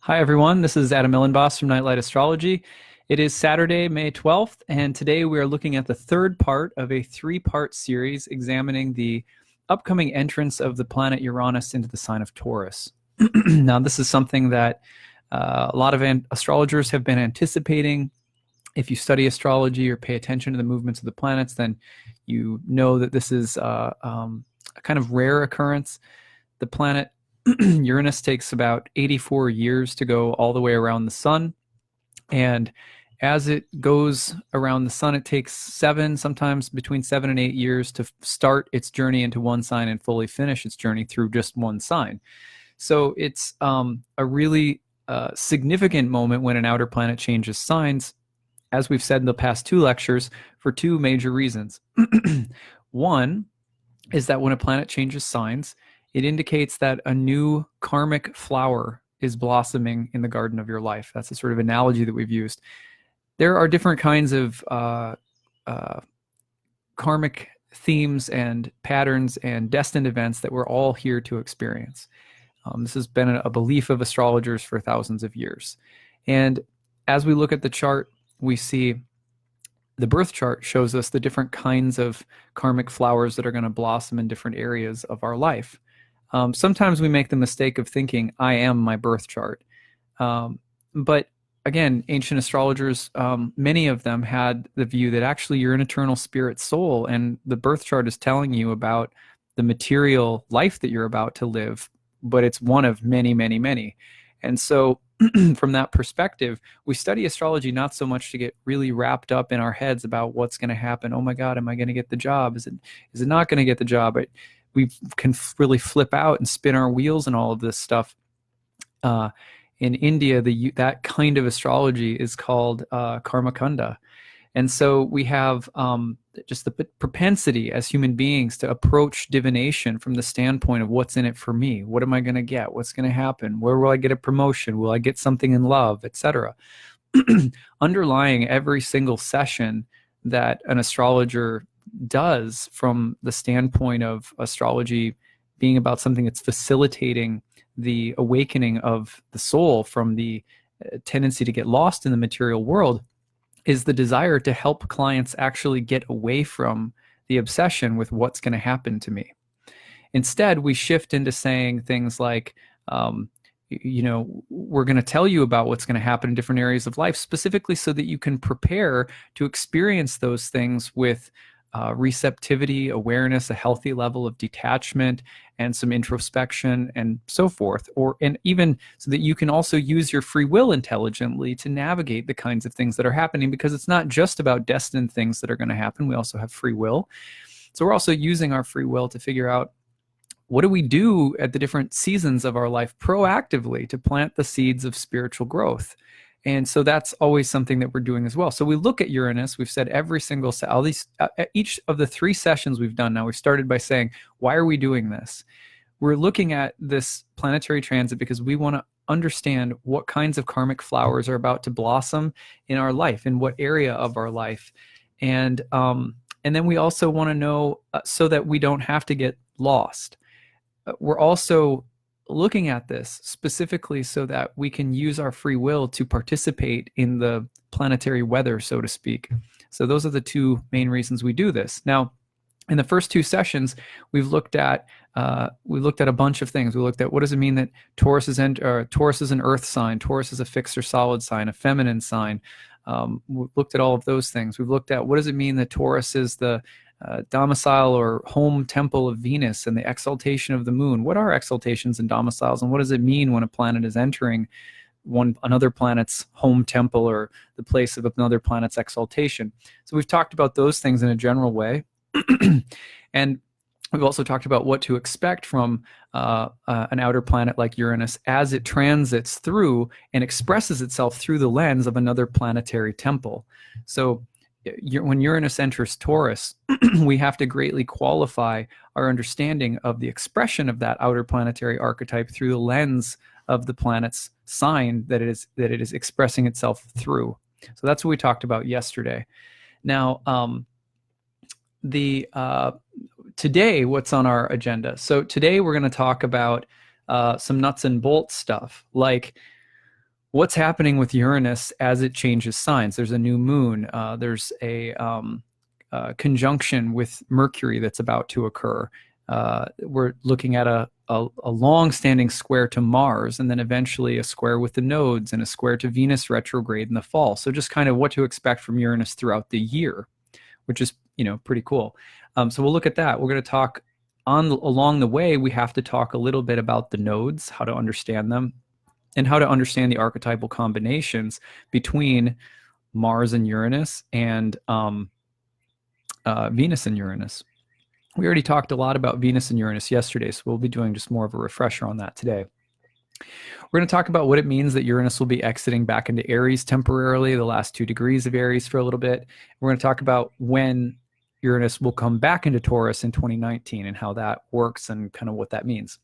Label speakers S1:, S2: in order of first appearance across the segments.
S1: Hi, everyone. This is Adam Elenbaas from Nightlight Astrology. It is Saturday, May 12th, and today we are looking at the third part of a three-part series examining the upcoming entrance of the planet Uranus into the sign of Taurus. Now, this is something that a lot of astrologers have been anticipating. If you study astrology or pay attention to the movements of the planets, then you know that this is a kind of rare occurrence. The planet Uranus takes about 84 years to go all the way around the sun. And as it goes around the sun, it takes sometimes between 7 and 8 years to start its journey into one sign and fully finish its journey through just one sign. So it's a really significant moment when an outer planet changes signs, as we've said in the past two lectures, for two major reasons. One is that when a planet changes signs, it indicates that a new karmic flower is blossoming in the garden of your life. That's a sort of analogy that we've used. There are different kinds of karmic themes and patterns and destined events that we're all here to experience. This has been a belief of astrologers for thousands of years. And as we look at the chart, we see the birth chart shows us the different kinds of karmic flowers that are going to blossom in different areas of our life. Sometimes we make the mistake of thinking, I am my birth chart. But again, ancient astrologers, many of them had the view that actually you're an eternal spirit soul, and the birth chart is telling you about the material life that you're about to live, but it's one of many, many, many. And so from that perspective, we study astrology not so much to get really wrapped up in our heads about what's going to happen. Oh my God, am I going to get the job? Is it not going to get the job? We can really flip out and spin our wheels and all of this stuff. In India, that kind of astrology is called karmakanda. And so we have just the propensity as human beings to approach divination from the standpoint of what's in it for me. What am I going to get? What's going to happen? Where will I get a promotion? Will I get something in love, etc.? Underlying every single session that an astrologer does from the standpoint of astrology being about something that's facilitating the awakening of the soul from the tendency to get lost in the material world is the desire to help clients actually get away from the obsession with what's going to happen to me. Instead, we shift into saying things like, we're going to tell you about what's going to happen in different areas of life, specifically so that you can prepare to experience those things with receptivity, awareness, a healthy level of detachment, and some introspection, and so forth. And even so that you can also use your free will intelligently to navigate the kinds of things that are happening, because it's not just about destined things that are going to happen. We also have free will. So we're also using our free will to figure out, what do we do at the different seasons of our life proactively to plant the seeds of spiritual growth? And so that's always something that we're doing as well. So we look at Uranus. We've said every single each of the three sessions we've done now, we started by saying, why are we doing this? We're looking at this planetary transit because we want to understand what kinds of karmic flowers are about to blossom in our life, in what area of our life. And then we also want to know so that we don't have to get lost. We're also looking at this specifically so that we can use our free will to participate in the planetary weather, so to speak. So those are the two main reasons we do this. Now, in the first two sessions, we've looked at a bunch of things. We looked at, what does it mean that Taurus is an earth sign, Taurus is a fixed or solid sign, a feminine sign. We've looked at all of those things. We've looked at, what does it mean that Taurus is the domicile or home temple of Venus and the exaltation of the moon? What are exaltations and domiciles, and what does it mean when a planet is entering another planet's home temple or the place of another planet's exaltation? So we've talked about those things in a general way. And we've also talked about what to expect from an outer planet like Uranus as it transits through and expresses itself through the lens of another planetary temple. So when Uranus enters Taurus, we have to greatly qualify our understanding of the expression of that outer planetary archetype through the lens of the planet's sign that it is expressing itself through. So that's what we talked about yesterday. Now, today, what's on our agenda? So today we're going to talk about some nuts and bolts stuff, like what's happening with Uranus as it changes signs. There's a new moon. There's a conjunction with Mercury that's about to occur. We're looking at a long-standing square to Mars, and then eventually a square with the nodes and a square to Venus retrograde in the fall. So just kind of what to expect from Uranus throughout the year, which is, pretty cool. So we'll look at that. We're going to talk along the way. We have to talk a little bit about the nodes, how to understand them, and how to understand the archetypal combinations between Mars and Uranus and Venus and Uranus. We already talked a lot about Venus and Uranus yesterday, so we'll be doing just more of a refresher on that today. We're going to talk about what it means that Uranus will be exiting back into Aries temporarily, the last 2 degrees of Aries for a little bit. We're going to talk about when Uranus will come back into Taurus in 2019 and how that works and kind of what that means.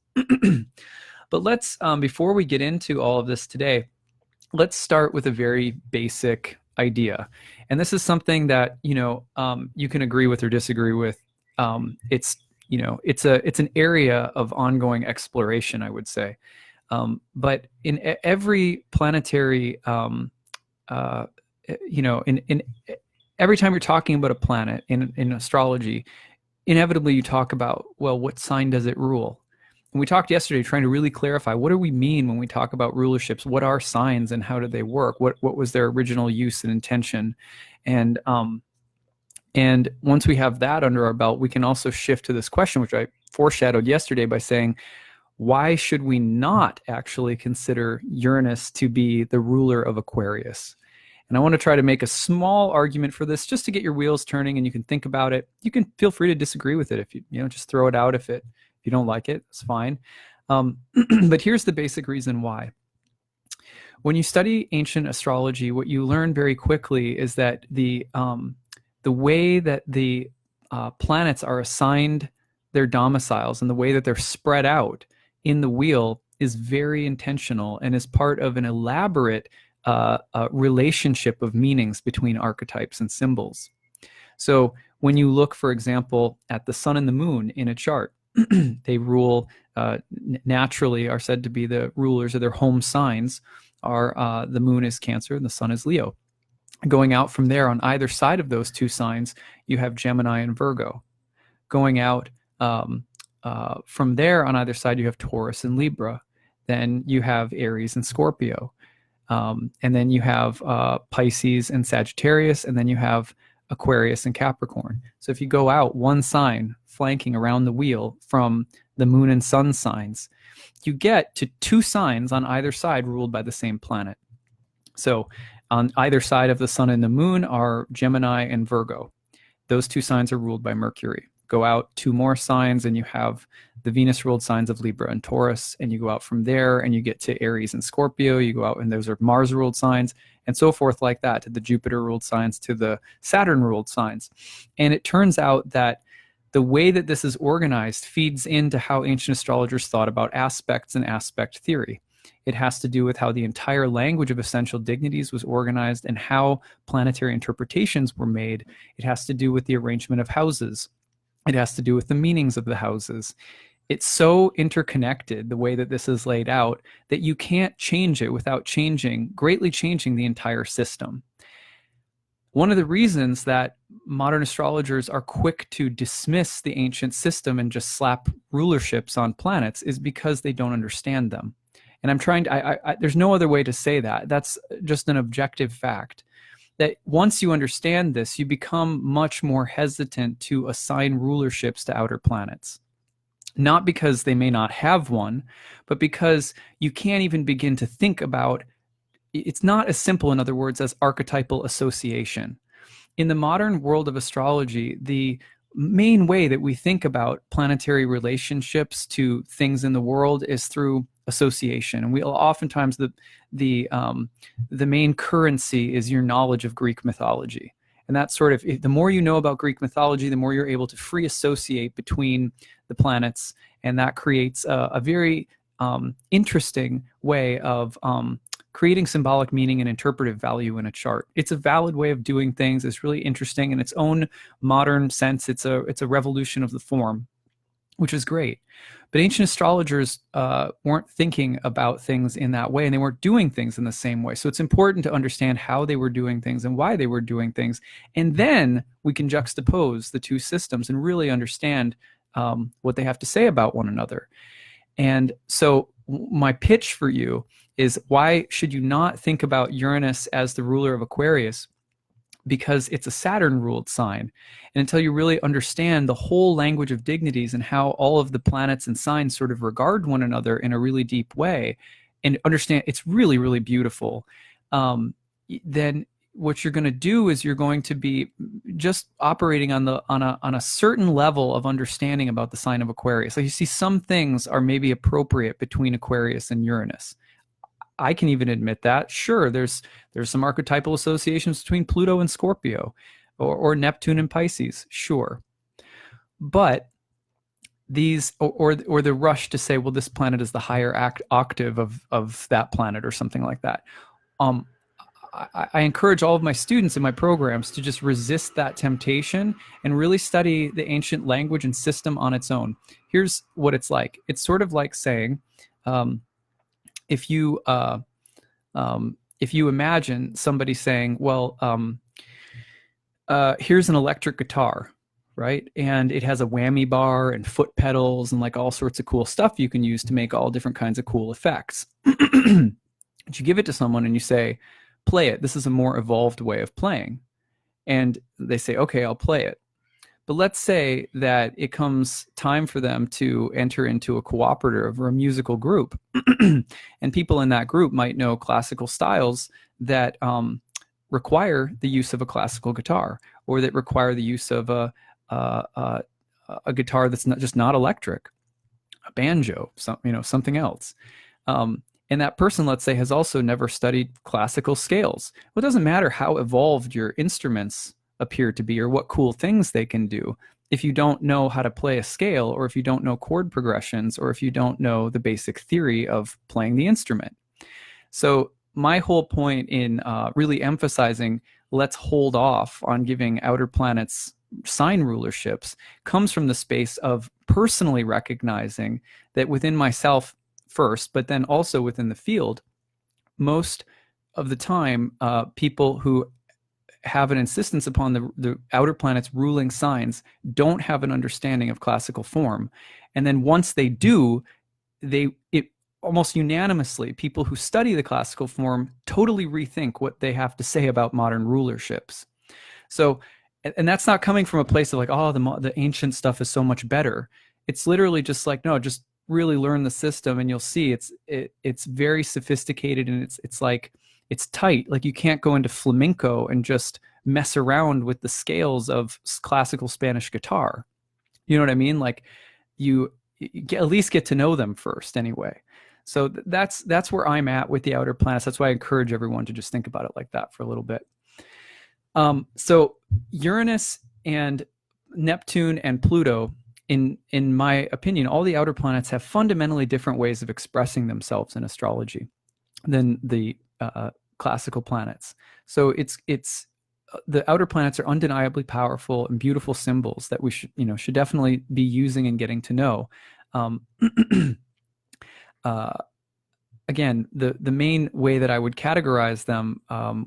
S1: But let's, before we get into all of this today, let's start with a very basic idea. And this is something that, you can agree with or disagree with. It's an area of ongoing exploration, I would say. But in every planetary, in every time you're talking about a planet in astrology, inevitably you talk about, well, what sign does it rule? And we talked yesterday trying to really clarify, what do we mean when we talk about rulerships? What are signs and how do they work? What was their original use and intention? And once we have that under our belt, we can also shift to this question, which I foreshadowed yesterday by saying, why should we not actually consider Uranus to be the ruler of Aquarius? And I want to try to make a small argument for this just to get your wheels turning and you can think about it. You can feel free to disagree with it if you just throw it out if you don't like it, it's fine. But here's the basic reason why. When you study ancient astrology, what you learn very quickly is that the way that the planets are assigned their domiciles and the way that they're spread out in the wheel is very intentional and is part of an elaborate relationship of meanings between archetypes and symbols. So when you look, for example, at the sun and the moon in a chart, they rule, naturally are said to be the rulers of their home signs are the moon is Cancer and the sun is Leo. Going out from there on either side of those 2 signs, you have Gemini and Virgo. Going out from there on either side, you have Taurus and Libra. Then you have Aries and Scorpio. And then you have Pisces and Sagittarius. And then you have Aquarius and Capricorn. So if you go out one sign flanking around the wheel from the moon and sun signs, you get to 2 signs on either side ruled by the same planet. So on either side of the sun and the moon are Gemini and Virgo. Those 2 signs are ruled by Mercury. Go out 2 more signs and you have the Venus-ruled signs of Libra and Taurus, and you go out from there and you get to Aries and Scorpio. You go out and those are Mars-ruled signs, and so forth like that, to the Jupiter-ruled signs, to the Saturn-ruled signs. And it turns out that the way that this is organized feeds into how ancient astrologers thought about aspects and aspect theory. It has to do with how the entire language of essential dignities was organized and how planetary interpretations were made. It has to do with the arrangement of houses. It has to do with the meanings of the houses. It's so interconnected, the way that this is laid out, that you can't change it without greatly changing the entire system. One of the reasons that modern astrologers are quick to dismiss the ancient system and just slap rulerships on planets is because they don't understand them. And I'm trying to, there's no other way to say that. That's just an objective fact. That once you understand this, you become much more hesitant to assign rulerships to outer planets. Not because they may not have one, but because you can't even begin to think about, it's not as simple, in other words, as archetypal association. In the modern world of astrology, the main way that we think about planetary relationships to things in the world is through association. And we oftentimes the main currency is your knowledge of Greek mythology. And that's sort of, the more you know about Greek mythology, the more you're able to free associate between the planets. And that creates a very interesting way of creating symbolic meaning and interpretive value in a chart. It's a valid way of doing things. It's really interesting in its own modern sense. It's a revolution of the form. which is great. But ancient astrologers weren't thinking about things in that way, and they weren't doing things in the same way. So it's important to understand how they were doing things and why they were doing things. And then we can juxtapose the two systems and really understand what they have to say about one another. And so my pitch for you is, why should you not think about Uranus as the ruler of Aquarius? Because it's a Saturn-ruled sign. And until you really understand the whole language of dignities and how all of the planets and signs sort of regard one another in a really deep way, and understand it's really, really beautiful, then what you're going to do is you're going to be just operating on a certain level of understanding about the sign of Aquarius. Like, you see, some things are maybe appropriate between Aquarius and Uranus. I can even admit that. Sure, there's some archetypal associations between Pluto and Scorpio, or Neptune and Pisces. Sure, but these, or the rush to say, well, this planet is the higher octave of that planet, or something like that. I encourage all of my students in my programs to just resist that temptation and really study the ancient language and system on its own. Here's what it's like. It's sort of like saying, if you imagine somebody saying, well, here's an electric guitar, right? And it has a whammy bar and foot pedals and like all sorts of cool stuff you can use to make all different kinds of cool effects. But you give it to someone and you say, play it. This is a more evolved way of playing. And they say, okay, I'll play it. But let's say that it comes time for them to enter into a cooperative or a musical group. And people in that group might know classical styles that require the use of a classical guitar, or that require the use of a guitar that's not electric, a banjo, something else. And that person, let's say, has also never studied classical scales. Well, it doesn't matter how evolved your instruments appear to be or what cool things they can do if you don't know how to play a scale, or if you don't know chord progressions, or if you don't know the basic theory of playing the instrument. So my whole point in really emphasizing let's hold off on giving outer planets sign rulerships comes from the space of personally recognizing that within myself first, but then also within the field, most of the time, people who have an insistence upon the outer planets ruling signs don't have an understanding of classical form. And then once they do, it almost unanimously, people who study the classical form totally rethink what they have to say about modern rulerships. So, and that's not coming from a place of like, oh, the ancient stuff is so much better. It's literally just like, no, just really learn the system and you'll see it's very sophisticated, and it's like, it's tight. Like, you can't go into flamenco and just mess around with the scales of classical Spanish guitar. You know what I mean? Like, you at least get to know them first anyway. So that's where I'm at with the outer planets. That's why I encourage everyone to just think about it like that for a little bit. So Uranus and Neptune and Pluto, in my opinion, all the outer planets have fundamentally different ways of expressing themselves in astrology than the classical planets. So it's the outer planets are undeniably powerful and beautiful symbols that we should definitely be using and getting to know. Again, the main way that I would categorize them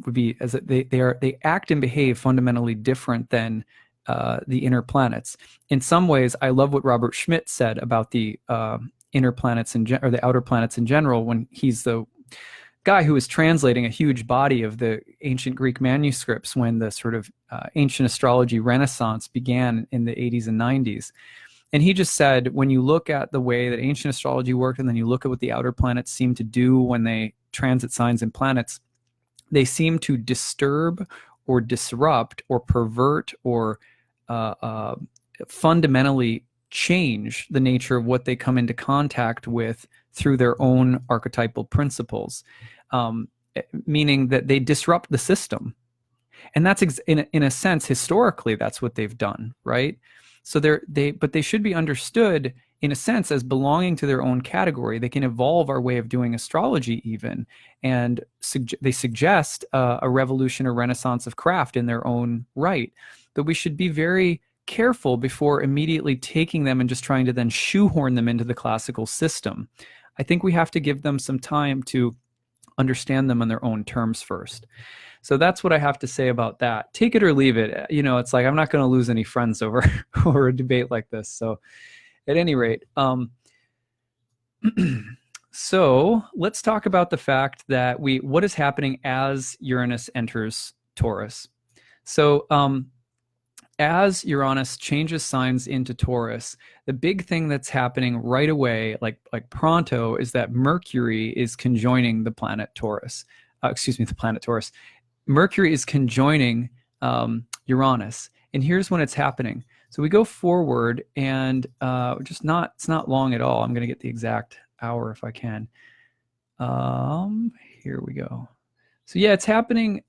S1: would be as that they act and behave fundamentally different than the inner planets. In some ways, I love what Robert Schmidt said about the inner planets or the outer planets in general, when he's the guy who was translating a huge body of the ancient Greek manuscripts when the sort of ancient astrology renaissance began in the 80s and 90s. And he just said, when you look at the way that ancient astrology worked, and then you look at what the outer planets seem to do when they transit signs and planets, they seem to disturb or disrupt or pervert or fundamentally change the nature of what they come into contact with through their own archetypal principles, meaning that they disrupt the system. And that's in a sense, historically, that's what they've done, right? So but they should be understood in a sense as belonging to their own category. They can evolve our way of doing astrology even, and they suggest a revolution or renaissance of craft in their own right. But we should be very careful before immediately taking them and just trying to then shoehorn them into the classical system. I think we have to give them some time to understand them on their own terms first. So that's what I have to say about that. Take it or leave it. It's like I'm not going to lose any friends over over a debate like this. So at any rate, so let's talk about the fact that what is happening as Uranus enters Taurus. So as Uranus changes signs into Taurus, the big thing that's happening right away, like pronto, is that Mercury is conjoining the planet Taurus. The planet Taurus. Mercury is conjoining Uranus, and here's when it's happening. So we go forward, and it's not long at all. I'm going to get the exact hour if I can. Here we go. So yeah, it's happening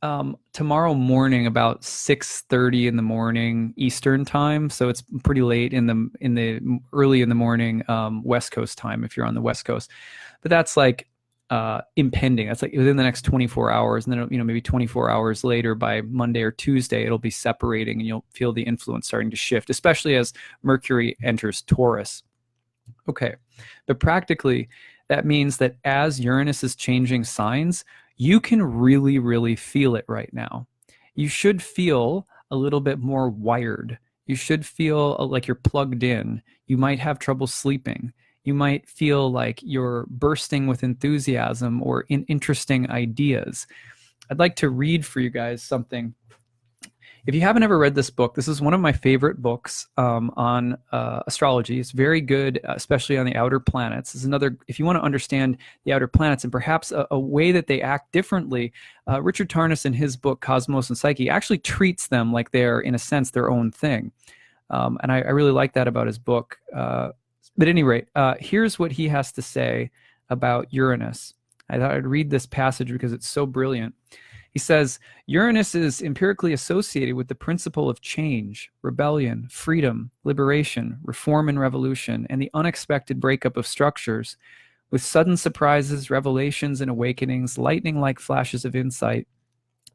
S1: tomorrow morning about 6:30 in the morning Eastern time. So it's pretty late in the early in the morning West Coast time if you're on the West Coast. But that's like impending. That's like within the next 24 hours, and then maybe 24 hours later by Monday or Tuesday it'll be separating, and you'll feel the influence starting to shift, especially as Mercury enters Taurus. Okay, but practically that means that as Uranus is changing signs, you can really, really feel it right now. You should feel a little bit more wired. You should feel like you're plugged in. You might have trouble sleeping. You might feel like you're bursting with enthusiasm or in interesting ideas. I'd like to read for you guys something. If you haven't ever read this book, this is one of my favorite books on astrology. It's very good, especially on the outer planets. This is another, if you want to understand the outer planets and perhaps a way that they act differently, Richard Tarnas in his book, Cosmos and Psyche, actually treats them like they're, in a sense, their own thing. And I really like that about his book. But at any rate, here's what he has to say about Uranus. I thought I'd read this passage because it's so brilliant. He says, Uranus is empirically associated with the principle of change, rebellion, freedom, liberation, reform and revolution, and the unexpected breakup of structures, with sudden surprises, revelations, and awakenings, lightning-like flashes of insight,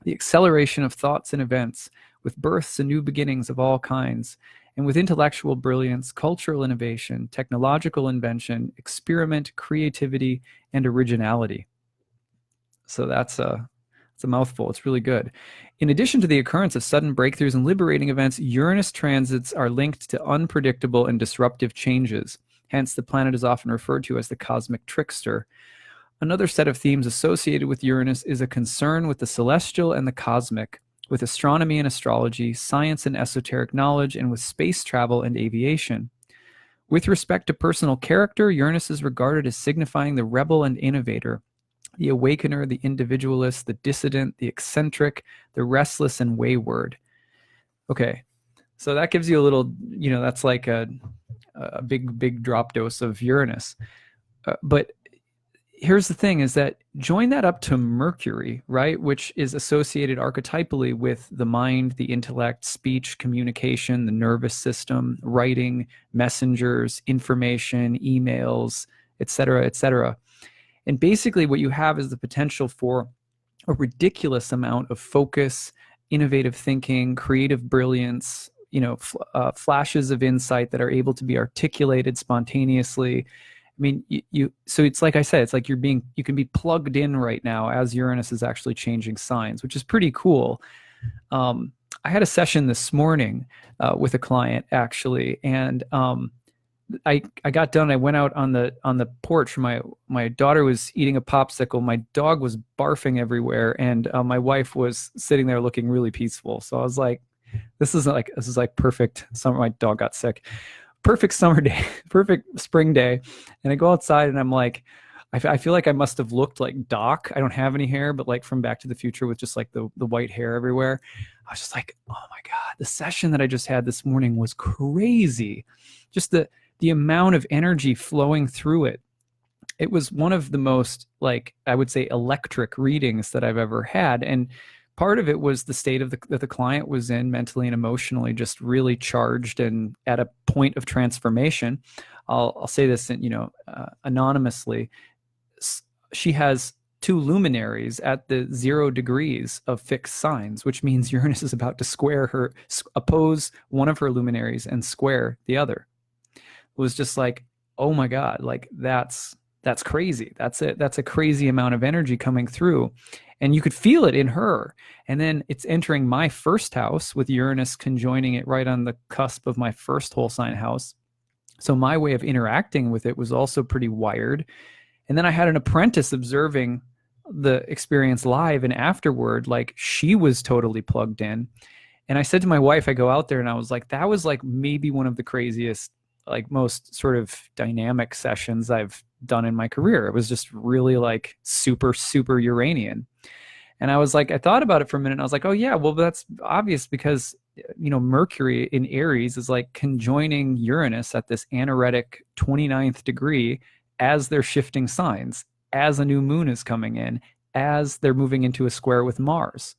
S1: the acceleration of thoughts and events, with births and new beginnings of all kinds, and with intellectual brilliance, cultural innovation, technological invention, experiment, creativity, and originality. So that's a mouthful. It's really good. In addition to the occurrence of sudden breakthroughs and liberating events, Uranus transits are linked to unpredictable and disruptive changes. Hence, the planet is often referred to as the cosmic trickster. Another set of themes associated with Uranus is a concern with the celestial and the cosmic, with astronomy and astrology, science and esoteric knowledge, and with space travel and aviation. With respect to personal character, Uranus is regarded as signifying the rebel and innovator, the awakener, the individualist, the dissident, the eccentric, the restless, and wayward. Okay, so that gives you a little, that's like a big drop dose of Uranus. But here's the thing is that join that up to Mercury, right, which is associated archetypally with the mind, the intellect, speech, communication, the nervous system, writing, messengers, information, emails, etc., etc. And basically what you have is the potential for a ridiculous amount of focus, innovative thinking, creative brilliance, flashes of insight that are able to be articulated spontaneously. I mean, so it's like I said, it's like you can be plugged in right now as Uranus is actually changing signs, which is pretty cool. I had a session this morning with a client actually, and I got done. I went out on the porch. My daughter was eating a popsicle. My dog was barfing everywhere, and my wife was sitting there looking really peaceful. So I was like, "This is like perfect summer." My dog got sick. Perfect summer day, perfect spring day, and I go outside and I'm like, I feel like I must have looked like Doc. I don't have any hair, but like from Back to the Future with just like the white hair everywhere. I was just like, oh my God, the session that I just had this morning was crazy. Just the amount of energy flowing through it. It was one of the most, like, I would say, electric readings that I've ever had. And part of it was the state of that the client was in mentally and emotionally, just really charged and at a point of transformation. I'll say this, anonymously. She has two luminaries at the 0 degrees of fixed signs, which means Uranus is about to oppose one of her luminaries and square the other. It was just like, oh my God, like that's crazy. That's a crazy amount of energy coming through. And you could feel it in her. And then it's entering my first house with Uranus conjoining it right on the cusp of my first whole sign house. So my way of interacting with it was also pretty wired. And then I had an apprentice observing the experience live, and afterward, like, she was totally plugged in. And I said to my wife, I go out there and I was like, that was like maybe one of the craziest, like most sort of dynamic sessions I've done in my career. It was just really like super, super Uranian. And I was like, I thought about it for a minute and I was like, oh yeah, well, that's obvious because, you know, Mercury in Aries is like conjoining Uranus at this anaretic 29th degree as they're shifting signs, as a new moon is coming in, as they're moving into a square with Mars.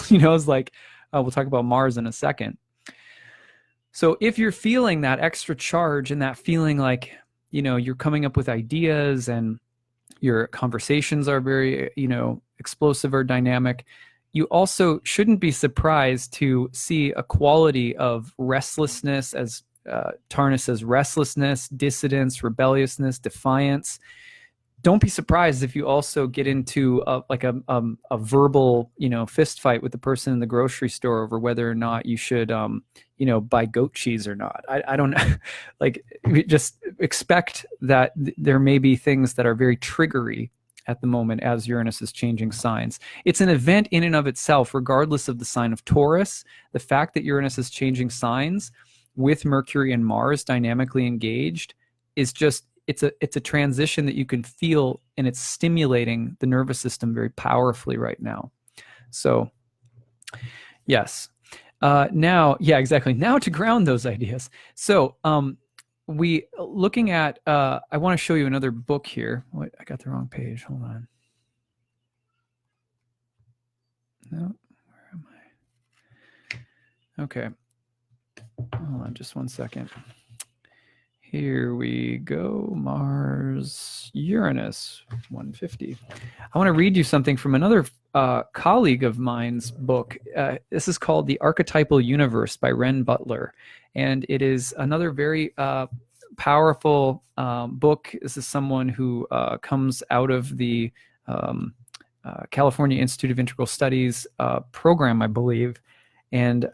S1: You know, it's like, we'll talk about Mars in a second. So if you're feeling that extra charge and that feeling like, you know, you're coming up with ideas and your conversations are very, you know, explosive or dynamic, you also shouldn't be surprised to see a quality of restlessness, as Taurus says, restlessness, dissidence, rebelliousness, defiance. Don't be surprised if you also get into a verbal, you know, fist fight with the person in the grocery store over whether or not you should, you know, buy goat cheese or not. I don't know. Like, just expect that there may be things that are very triggery at the moment as Uranus is changing signs. It's an event in and of itself, regardless of the sign of Taurus. The fact that Uranus is changing signs with Mercury and Mars dynamically engaged is just, it's a transition that you can feel, and it's stimulating the nervous system very powerfully right now. So yes. Now, yeah, exactly. Now to ground those ideas. So we looking at, I want to show you another book here. Wait, I got the wrong page. Hold on. No, where am I? Okay. Hold on just one second. Here we go. Mars, Uranus, 150. I want to read you something from another colleague of mine's book. This is called The Archetypal Universe by Ren Butler. And it is another very powerful book. This is someone who comes out of the California Institute of Integral Studies program, I believe. And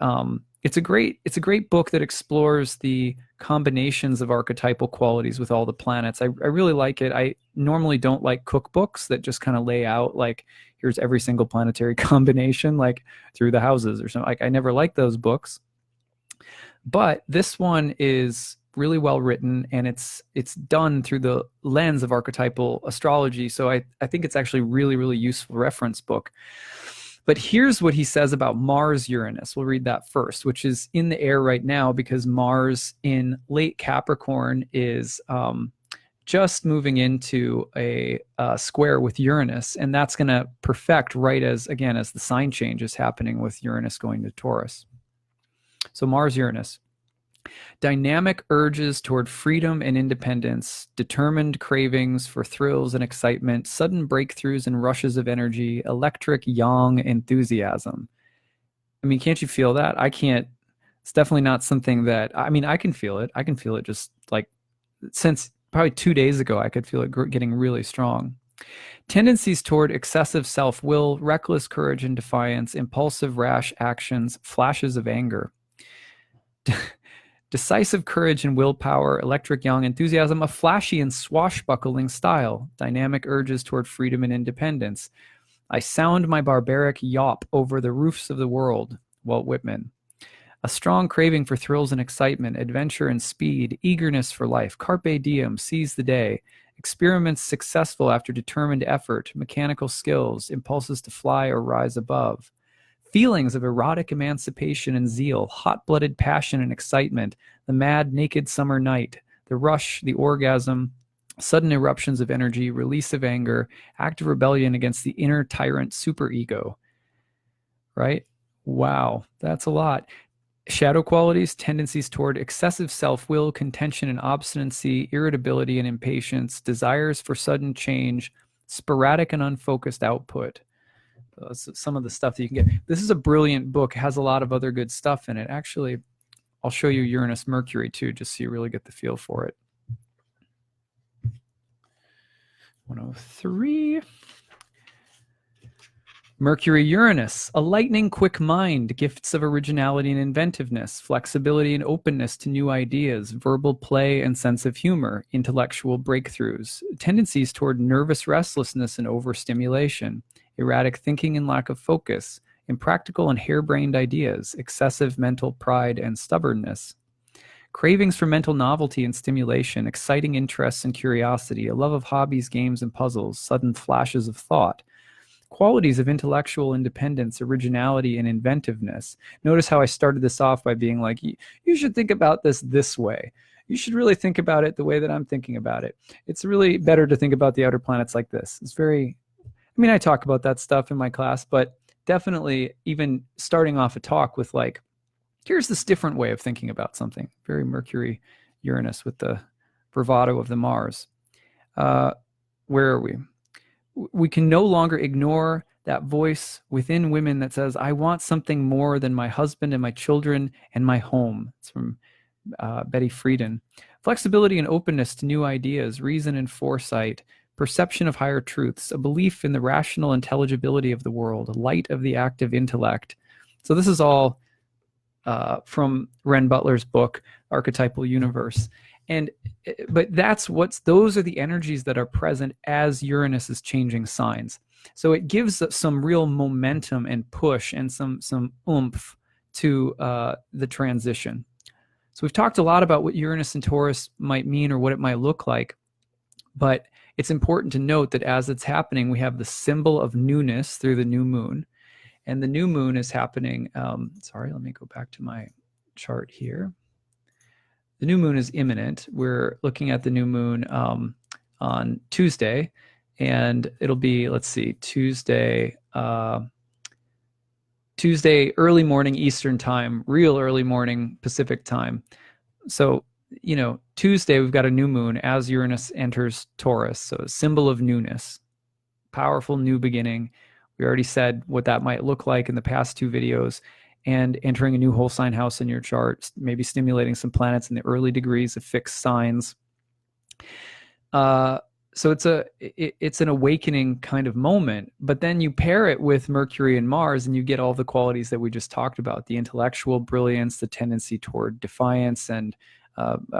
S1: it's a great book that explores the combinations of archetypal qualities with all the planets. I really like it. I normally don't like cookbooks that just kind of lay out like, here's every single planetary combination, like through the houses or something. Like, I never liked those books. But this one is really well written, and it's done through the lens of archetypal astrology. So I think it's actually really, really useful reference book. But here's what he says about Mars Uranus. We'll read that first, which is in the air right now because Mars in late Capricorn is just moving into a square with Uranus. And that's going to perfect right as the sign change is happening with Uranus going to Taurus. So Mars Uranus. Dynamic urges toward freedom and independence, determined cravings for thrills and excitement, sudden breakthroughs and rushes of energy, electric yang enthusiasm. I mean, can't you feel that? I can't. It's definitely not something that, I mean, I can feel it. I can feel it just like since probably 2 days ago, I could feel it getting really strong. Tendencies toward excessive self-will, reckless courage and defiance, impulsive rash actions, flashes of anger. Decisive courage and willpower, electric young enthusiasm, a flashy and swashbuckling style, dynamic urges toward freedom and independence. I sound my barbaric yawp over the roofs of the world, Walt Whitman. A strong craving for thrills and excitement, adventure and speed, eagerness for life, carpe diem, seize the day, experiments successful after determined effort, mechanical skills, impulses to fly or rise above. Feelings of erotic emancipation and zeal, hot-blooded passion and excitement, the mad, naked summer night, the rush, the orgasm, sudden eruptions of energy, release of anger, active rebellion against the inner tyrant superego. Right? Wow, that's a lot. Shadow qualities, tendencies toward excessive self-will, contention and obstinacy, irritability and impatience, desires for sudden change, sporadic and unfocused output. Some of the stuff that you can get. This is a brilliant book. It has a lot of other good stuff in it. Actually, I'll show you Uranus Mercury too, just so you really get the feel for it. 103. Mercury Uranus, a lightning quick mind, gifts of originality and inventiveness, flexibility and openness to new ideas, verbal play and sense of humor, intellectual breakthroughs, tendencies toward nervous restlessness and overstimulation, erratic thinking and lack of focus, impractical and harebrained ideas, excessive mental pride and stubbornness, cravings for mental novelty and stimulation, exciting interests and curiosity, a love of hobbies, games, and puzzles, sudden flashes of thought, qualities of intellectual independence, originality, and inventiveness. Notice how I started this off by being like, you should think about this way. You should really think about it the way that I'm thinking about it. It's really better to think about the outer planets like this. It's very, I mean, I talk about that stuff in my class, but definitely even starting off a talk with like, here's this different way of thinking about something. Very Mercury Uranus with the bravado of the Mars. Where are we? We can no longer ignore that voice within women that says, I want something more than my husband and my children and my home. It's from Betty Friedan. Flexibility and openness to new ideas, reason and foresight, perception of higher truths, a belief in the rational intelligibility of the world, light of the active intellect. So this is all from Ren Butler's book, Archetypal Universe. But those are the energies that are present as Uranus is changing signs. So it gives some real momentum and push and some oomph to the transition. So we've talked a lot about what Uranus and Taurus might mean or what it might look like, but it's important to note that as it's happening, we have the symbol of newness through the new moon. And the new moon is happening, sorry, let me go back to my chart here. The new moon is imminent. We're looking at the new moon on Tuesday, and it'll be, let's see, Tuesday early morning Eastern time, real early morning Pacific time. So, you know, Tuesday we've got a new moon as Uranus enters Taurus, so a symbol of newness, powerful new beginning. We already said what that might look like in the past two videos. And entering a new whole sign house in your chart, maybe stimulating some planets in the early degrees of fixed signs. So it's an awakening kind of moment, but then you pair it with Mercury and Mars and you get all the qualities that we just talked about, the intellectual brilliance, the tendency toward defiance and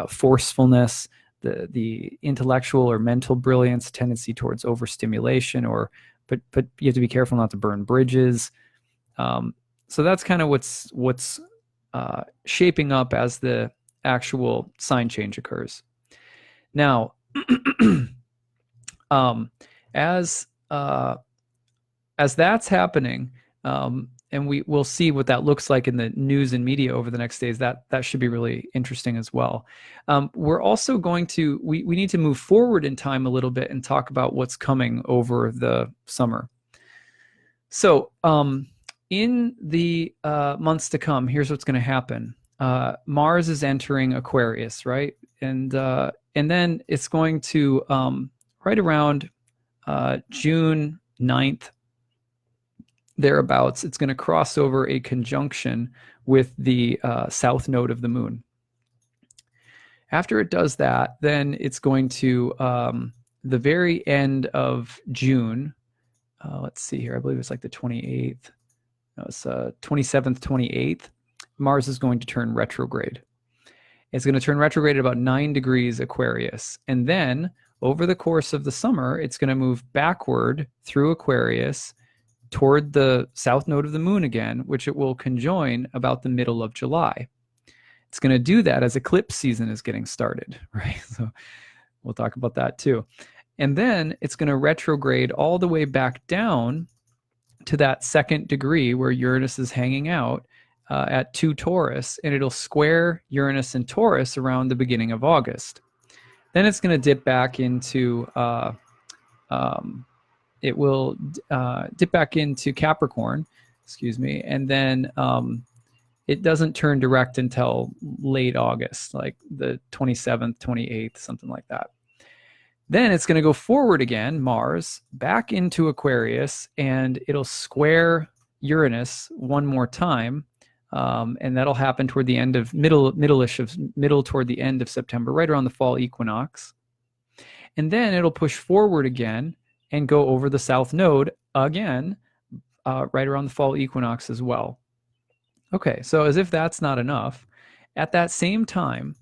S1: forcefulness, the intellectual or mental brilliance, tendency towards overstimulation, but you have to be careful not to burn bridges. So that's kind of what's shaping up as the actual sign change occurs. Now, as that's happening, and we'll see what that looks like in the news and media over the next days, that should be really interesting as well. We're also going to, we need to move forward in time a little bit and talk about what's coming over the summer. So, in the months to come, here's what's going to happen. Mars is entering Aquarius, right? And then it's going to, right around June 9th, thereabouts, it's going to cross over a conjunction with the south node of the moon. After it does that, then it's going to, the very end of June, let's see here, I believe it's like the 28th. It's 27th, 28th. Mars is going to turn retrograde. It's going to turn retrograde at about 9 degrees Aquarius. And then over the course of the summer, it's going to move backward through Aquarius toward the south node of the moon again, which it will conjoin about the middle of July. It's going to do that as eclipse season is getting started, right? So we'll talk about that too. And then it's going to retrograde all the way back down to that second degree where Uranus is hanging out at 2 Taurus, and it'll square Uranus and Taurus around the beginning of August. Then it's going to dip back into it will dip back into Capricorn, excuse me, and then it doesn't turn direct until late August, like the 27th, 28th, something like that. Then it's going to go forward again, Mars, back into Aquarius, and it'll square Uranus one more time. And that'll happen toward the end of middle toward the end of September, right around the fall equinox. And then it'll push forward again and go over the south node again, right around the fall equinox as well. Okay, so as if that's not enough, at that same time,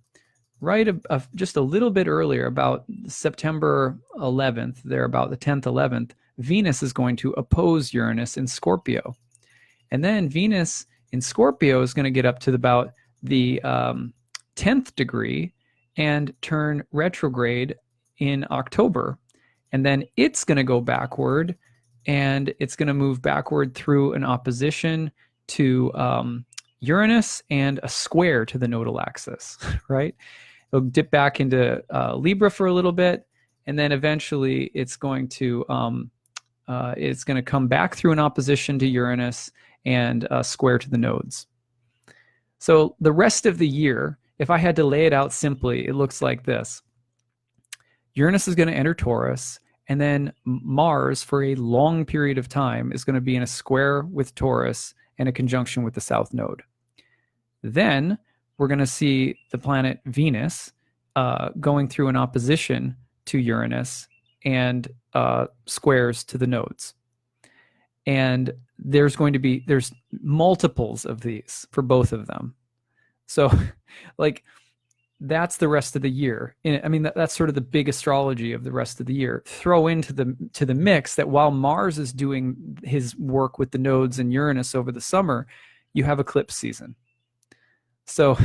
S1: right just a little bit earlier, about September 11th, there about the 10th, 11th, Venus is going to oppose Uranus in Scorpio. And then Venus in Scorpio is going to get up to about the 10th degree and turn retrograde in October. And then it's going to go backward, and it's going to move backward through an opposition to Uranus and a square to the nodal axis, right? It'll dip back into Libra for a little bit, and then eventually it's going to come back through an opposition to Uranus and square to the nodes. So the rest of the year, if I had to lay it out simply, it looks like this. Uranus is going to enter Taurus, and then Mars, for a long period of time, is going to be in a square with Taurus and a conjunction with the south node. Then we're going to see the planet Venus going through an opposition to Uranus and squares to the nodes. And there's multiples of these for both of them. So like, that's the rest of the year. I mean, that's sort of the big astrology of the rest of the year. Throw into the mix that while Mars is doing his work with the nodes and Uranus over the summer, you have eclipse season. So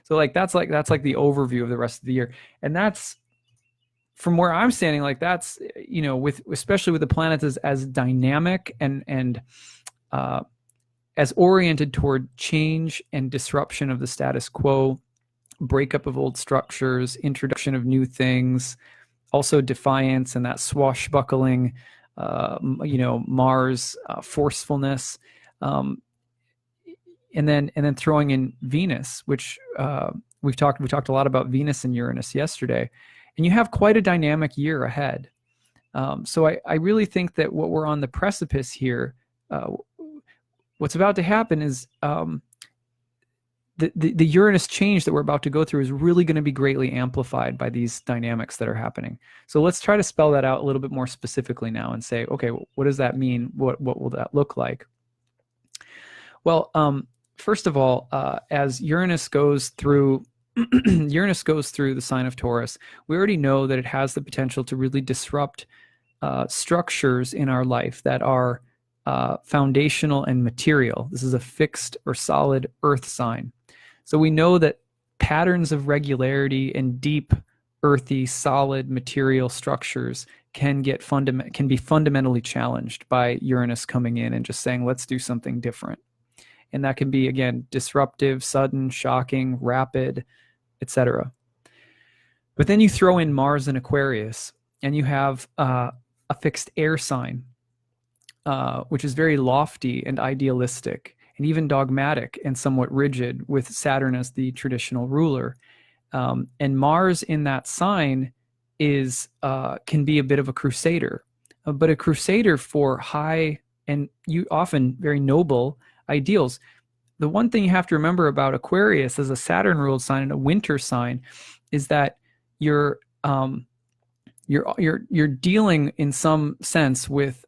S1: like that's like the overview of the rest of the year. And that's, from where I'm standing, like that's, you know, especially with the planets as dynamic and as oriented toward change and disruption of the status quo, breakup of old structures, introduction of new things, also defiance and that swashbuckling, Mars forcefulness, and then throwing in Venus, which we talked a lot about Venus and Uranus yesterday, and you have quite a dynamic year ahead. So I really think that what we're on the precipice here, what's about to happen is the Uranus change that we're about to go through is really going to be greatly amplified by these dynamics that are happening. So let's try to spell that out a little bit more specifically now and say, okay, what does that mean? What will that look like? Well, first of all, as Uranus goes through the sign of Taurus, we already know that it has the potential to really disrupt structures in our life that are foundational and material. This is a fixed or solid earth sign. So we know that patterns of regularity and deep, earthy, solid material structures can be fundamentally challenged by Uranus coming in and just saying, let's do something different. And that can be, again, disruptive, sudden, shocking, rapid, etc. But then you throw in Mars in Aquarius, and you have a fixed air sign, which is very lofty and idealistic, and even dogmatic and somewhat rigid, with Saturn as the traditional ruler. And Mars in that sign can be a bit of a crusader, but a crusader for high and often very noble ideals. The one thing you have to remember about Aquarius as a Saturn-ruled sign and a winter sign is that you're dealing in some sense with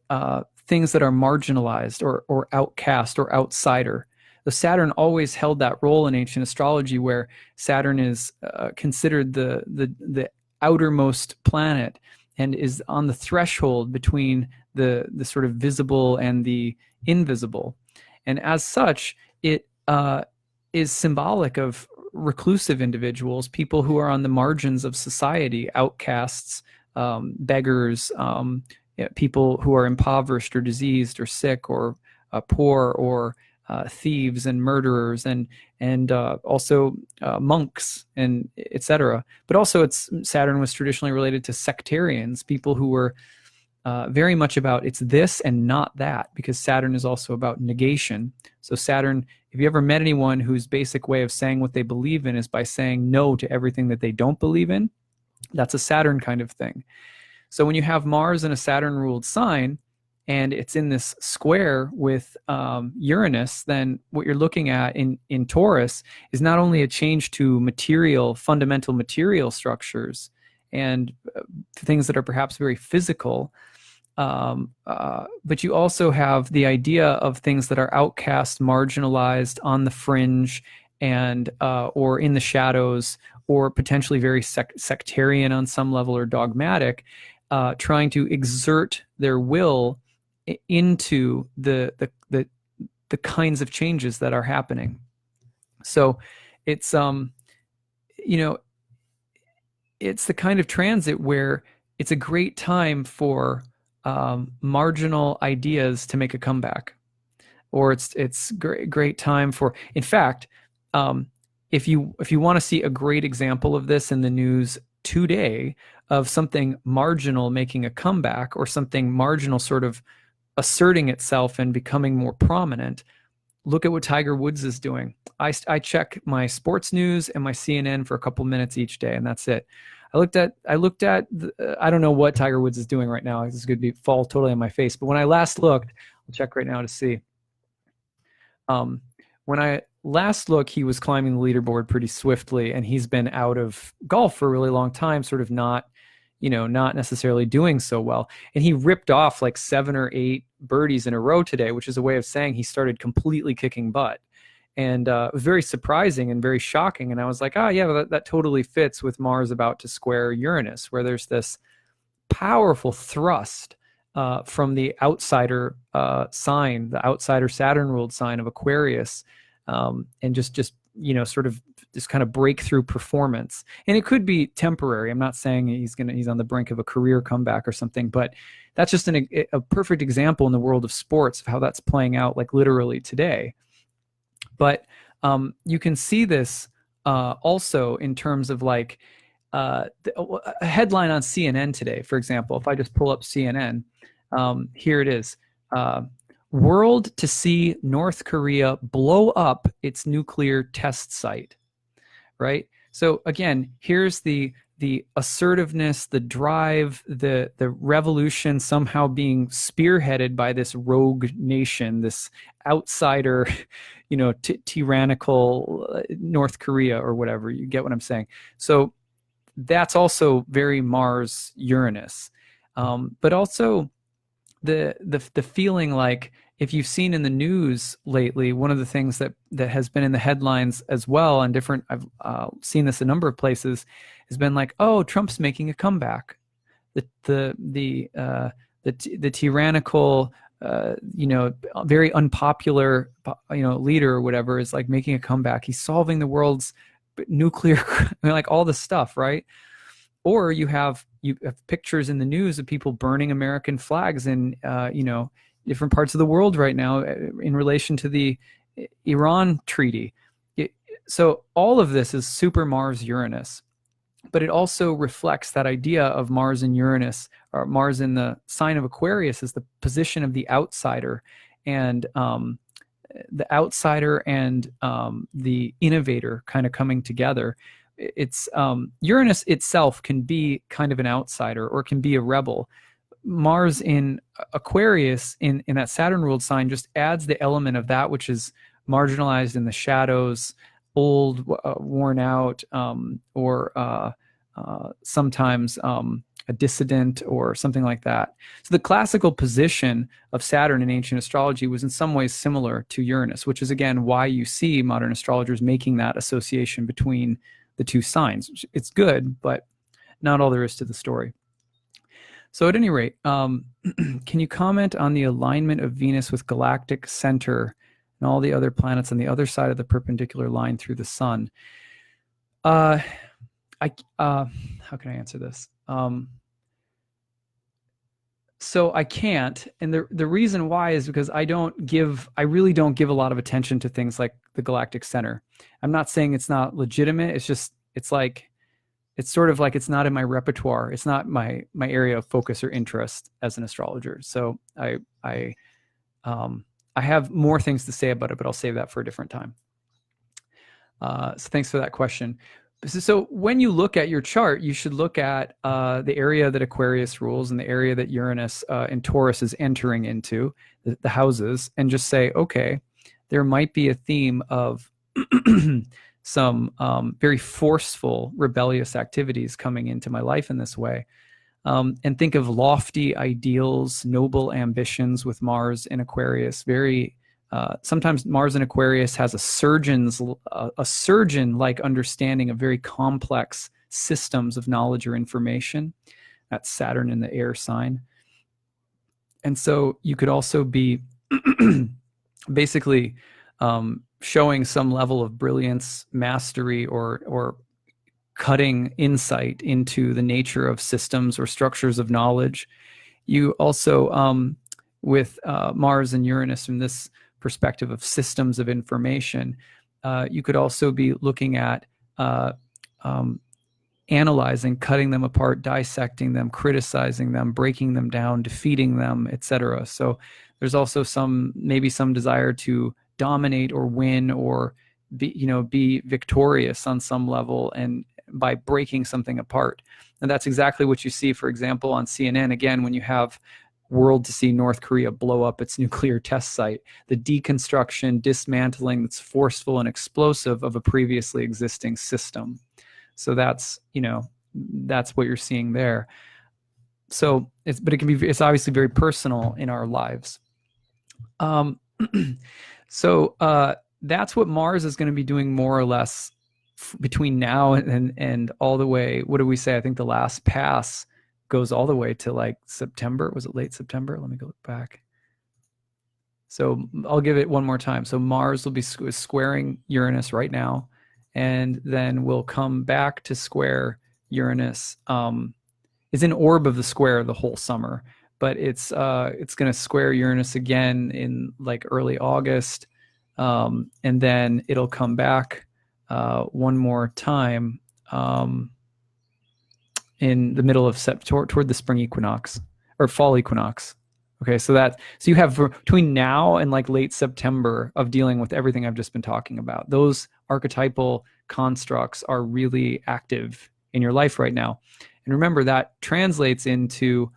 S1: things that are marginalized or outcast or outsider. The Saturn always held that role in ancient astrology, where Saturn is considered the outermost planet and is on the threshold between the sort of visible and the invisible. And as such, it is symbolic of reclusive individuals, people who are on the margins of society, outcasts, beggars, people who are impoverished or diseased or sick or poor, or thieves and murderers, and also monks, and etc. But also, Saturn was traditionally related to sectarians, people who were very much about it's this and not that, because Saturn is also about negation. So Saturn, if you ever met anyone whose basic way of saying what they believe in is by saying no to everything that they don't believe in, That's a Saturn kind of thing. So when you have Mars in a Saturn ruled sign and it's in this square with Uranus, then what you're looking at in Taurus is not only a change to fundamental material structures and things that are perhaps very physical, but you also have the idea of things that are outcast, marginalized, on the fringe, and or in the shadows, or potentially very sectarian on some level, or dogmatic, trying to exert their will into the kinds of changes that are happening. So it's it's the kind of transit where it's a great time for marginal ideas to make a comeback, or it's great time for, in fact, if you want to see a great example of this in the news today, of something marginal making a comeback, or something marginal sort of asserting itself and becoming more prominent, look at what Tiger Woods is doing. I check my sports news and my CNN for a couple minutes each day, and that's it. I looked at I don't know what Tiger Woods is doing right now. This could fall totally on my face. But when I last looked, I'll check right now to see. When I last looked, he was climbing the leaderboard pretty swiftly, and he's been out of golf for a really long time, sort of not necessarily doing so well. And he ripped off like 7 or 8 birdies in a row today, which is a way of saying he started completely kicking butt. And it was very surprising and very shocking. And I was like, oh, yeah, that totally fits with Mars about to square Uranus, where there's this powerful thrust from the outsider sign, the outsider Saturn-ruled sign of Aquarius, and just sort of this kind of breakthrough performance. And it could be temporary. I'm not saying he's on the brink of a career comeback or something, but that's just a perfect example in the world of sports of how that's playing out, like literally today. But you can see this also in terms of like a headline on CNN today, for example. If I just pull up CNN, here it is. World to see North Korea blow up its nuclear test site, right? So again, here's the assertiveness, the drive, the revolution somehow being spearheaded by this rogue nation, this outsider, tyrannical North Korea or whatever. You get what I'm saying? So that's also very Mars Uranus, but also the feeling like, if you've seen in the news lately, one of the things that has been in the headlines as well, and different, I've seen this a number of places, has been like, oh, Trump's making a comeback. The tyrannical, very unpopular, leader or whatever is like making a comeback. He's solving the world's nuclear, like all this stuff, right? Or you have pictures in the news of people burning American flags in, different parts of the world right now in relation to the Iran treaty. So all of this is super Mars Uranus, but it also reflects that idea of Mars and Uranus, or Mars in the sign of Aquarius, as the position of the outsider, and the innovator kind of coming together. It's Uranus itself can be kind of an outsider, or can be a rebel. Mars in Aquarius, in that Saturn-ruled sign, just adds the element of that which is marginalized in the shadows, old, worn out, or sometimes a dissident or something like that. So the classical position of Saturn in ancient astrology was in some ways similar to Uranus, which is again why you see modern astrologers making that association between the two signs. It's good, but not all there is to the story. So at any rate, can you comment on the alignment of Venus with galactic center and all the other planets on the other side of the perpendicular line through the sun? How can I answer this? So I can't, and the reason why is because I really don't give a lot of attention to things like the galactic center. I'm not saying it's not legitimate. It's sort of like it's not in my repertoire. It's not my area of focus or interest as an astrologer. So I have more things to say about it, but I'll save that for a different time. So thanks for that question. So when you look at your chart, you should look at the area that Aquarius rules and the area that Uranus and Taurus is entering into, the houses, and just say, okay, there might be a theme of some very forceful, rebellious activities coming into my life in this way. And think of lofty ideals, noble ambitions with Mars in Aquarius. Sometimes Mars in Aquarius has a surgeon-like understanding of very complex systems of knowledge or information. That's Saturn in the air sign. And so you could also be basically showing some level of brilliance, mastery, or cutting insight into the nature of systems or structures of knowledge. You also, with Mars and Uranus from this perspective of systems of information, you could also be looking at analyzing, cutting them apart, dissecting them, criticizing them, breaking them down, defeating them, etc. So there's also maybe some desire to dominate or win or be victorious on some level, and by breaking something apart. And that's exactly what you see, for example, on CNN, again, when you have world to see North Korea blow up its nuclear test site, the deconstruction, dismantling that's forceful and explosive of a previously existing system. So that's what you're seeing there. So it's obviously very personal in our lives. So that's what Mars is going to be doing more or less between now and all the way. What do we say? I think the last pass goes all the way to like September. Was it late September? Let me go look back. So I'll give it one more time. So Mars will be squaring Uranus right now, and then we'll come back to square Uranus. It's an orb of the square the whole summer, but it's going to square Uranus again in like early August, and then it'll come back one more time in the middle of September, toward the spring equinox or fall equinox. Okay, so you have between now and like late September of dealing with everything I've just been talking about. Those archetypal constructs are really active in your life right now. And remember, that translates into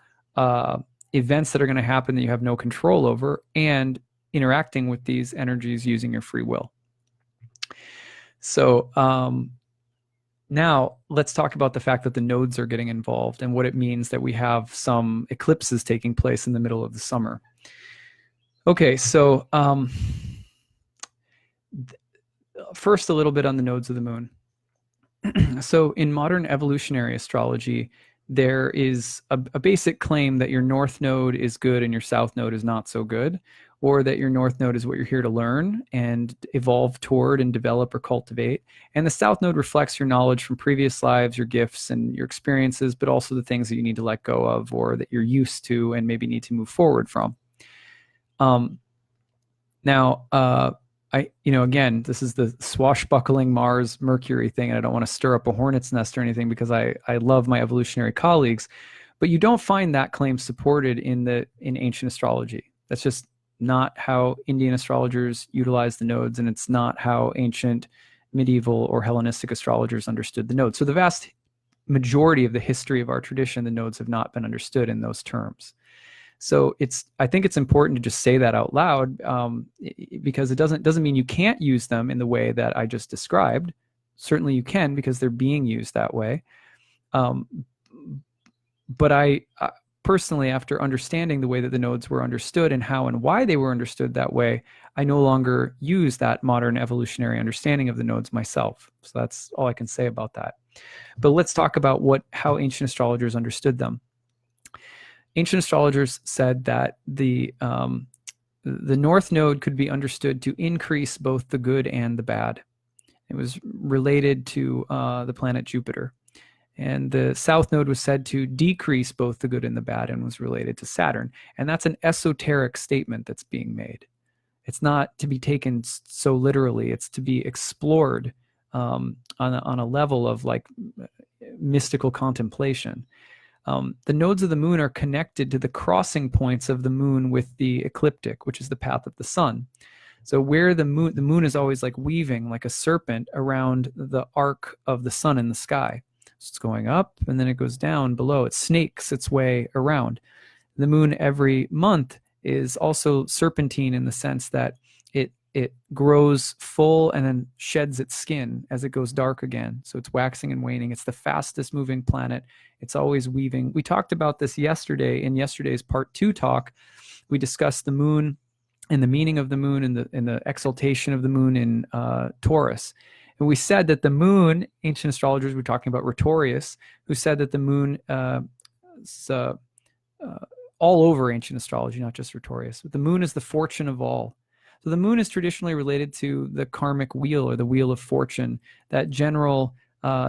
S1: events that are going to happen that you have no control over, and interacting with these energies using your free will. So now let's talk about the fact that the nodes are getting involved and what it means that we have some eclipses taking place in the middle of the summer. Okay, so first a little bit on the nodes of the moon. So in modern evolutionary astrology, there is a basic claim that your north node is good and your south node is not so good, or that your north node is what you're here to learn and evolve toward and develop or cultivate. And the south node reflects your knowledge from previous lives, your gifts and your experiences, but also the things that you need to let go of or that you're used to and maybe need to move forward from. Again, this is the swashbuckling Mars Mercury thing, and I don't want to stir up a hornet's nest or anything because I love my evolutionary colleagues, but you don't find that claim supported in ancient astrology. That's just not how Indian astrologers utilize the nodes, and it's not how ancient, medieval, or Hellenistic astrologers understood the nodes. So the vast majority of the history of our tradition, the nodes have not been understood in those terms. So I think it's important to just say that out loud, because it doesn't mean you can't use them in the way that I just described. Certainly you can, because they're being used that way. But I personally, after understanding the way that the nodes were understood and how and why they were understood that way, I no longer use that modern evolutionary understanding of the nodes myself. So that's all I can say about that. But let's talk about how ancient astrologers understood them. Ancient astrologers said that the north node could be understood to increase both the good and the bad. It was related to the planet Jupiter. And the south node was said to decrease both the good and the bad and was related to Saturn. And that's an esoteric statement that's being made. It's not to be taken so literally. It's to be explored on a level of like mystical contemplation. The nodes of the moon are connected to the crossing points of the moon with the ecliptic, which is the path of the sun. So where the moon is always like weaving like a serpent around the arc of the sun in the sky. So it's going up and then it goes down below. It snakes its way around. The moon every month is also serpentine in the sense that it grows full and then sheds its skin as it goes dark again. So it's waxing and waning. It's the fastest moving planet. It's always weaving. We talked about this yesterday in yesterday's part 2 talk. We discussed the moon and the meaning of the moon and the exaltation of the moon in Taurus. And we said that the moon, ancient astrologers were talking about Retrograde, who said that the moon is all over ancient astrology, not just Retrograde, but the moon is the fortune of all. So the moon is traditionally related to the karmic wheel or the wheel of fortune, that general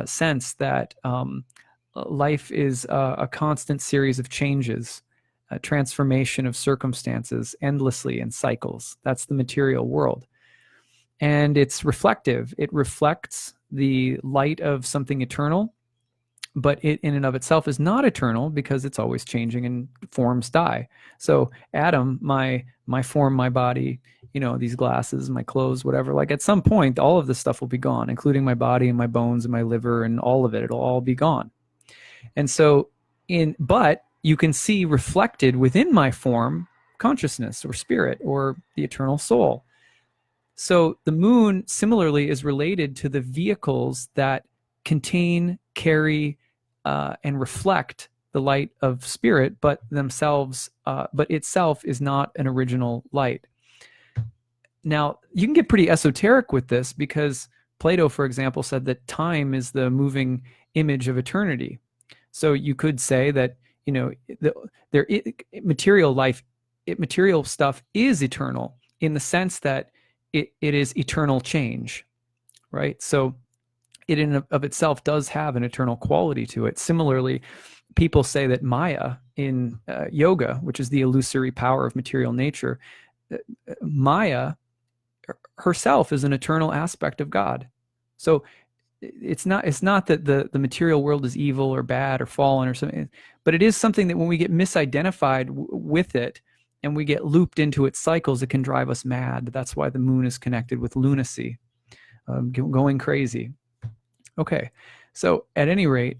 S1: sense that life is a constant series of changes, a transformation of circumstances endlessly in cycles. That's the material world. And it's reflective. It reflects the light of something eternal, but it in and of itself is not eternal because it's always changing and forms die. So Adam, my form, my body, these glasses, my clothes, whatever, like at some point, all of this stuff will be gone, including my body and my bones and my liver and all of it. It'll all be gone. And so but you can see reflected within my form, consciousness or spirit or the eternal soul. So the moon similarly is related to the vehicles that contain, carry, and reflect the light of spirit, but itself is not an original light. Now, you can get pretty esoteric with this because Plato, for example, said that time is the moving image of eternity. So you could say that, material stuff is eternal in the sense that it is eternal change, right? So it in of itself does have an eternal quality to it. Similarly, people say that Maya in yoga, which is the illusory power of material nature, Maya herself is an eternal aspect of God. So it's not that the material world is evil or bad or fallen or something, but it is something that when we get misidentified with it and we get looped into its cycles, it can drive us mad. That's why the moon is connected with lunacy, going crazy. Okay, so at any rate,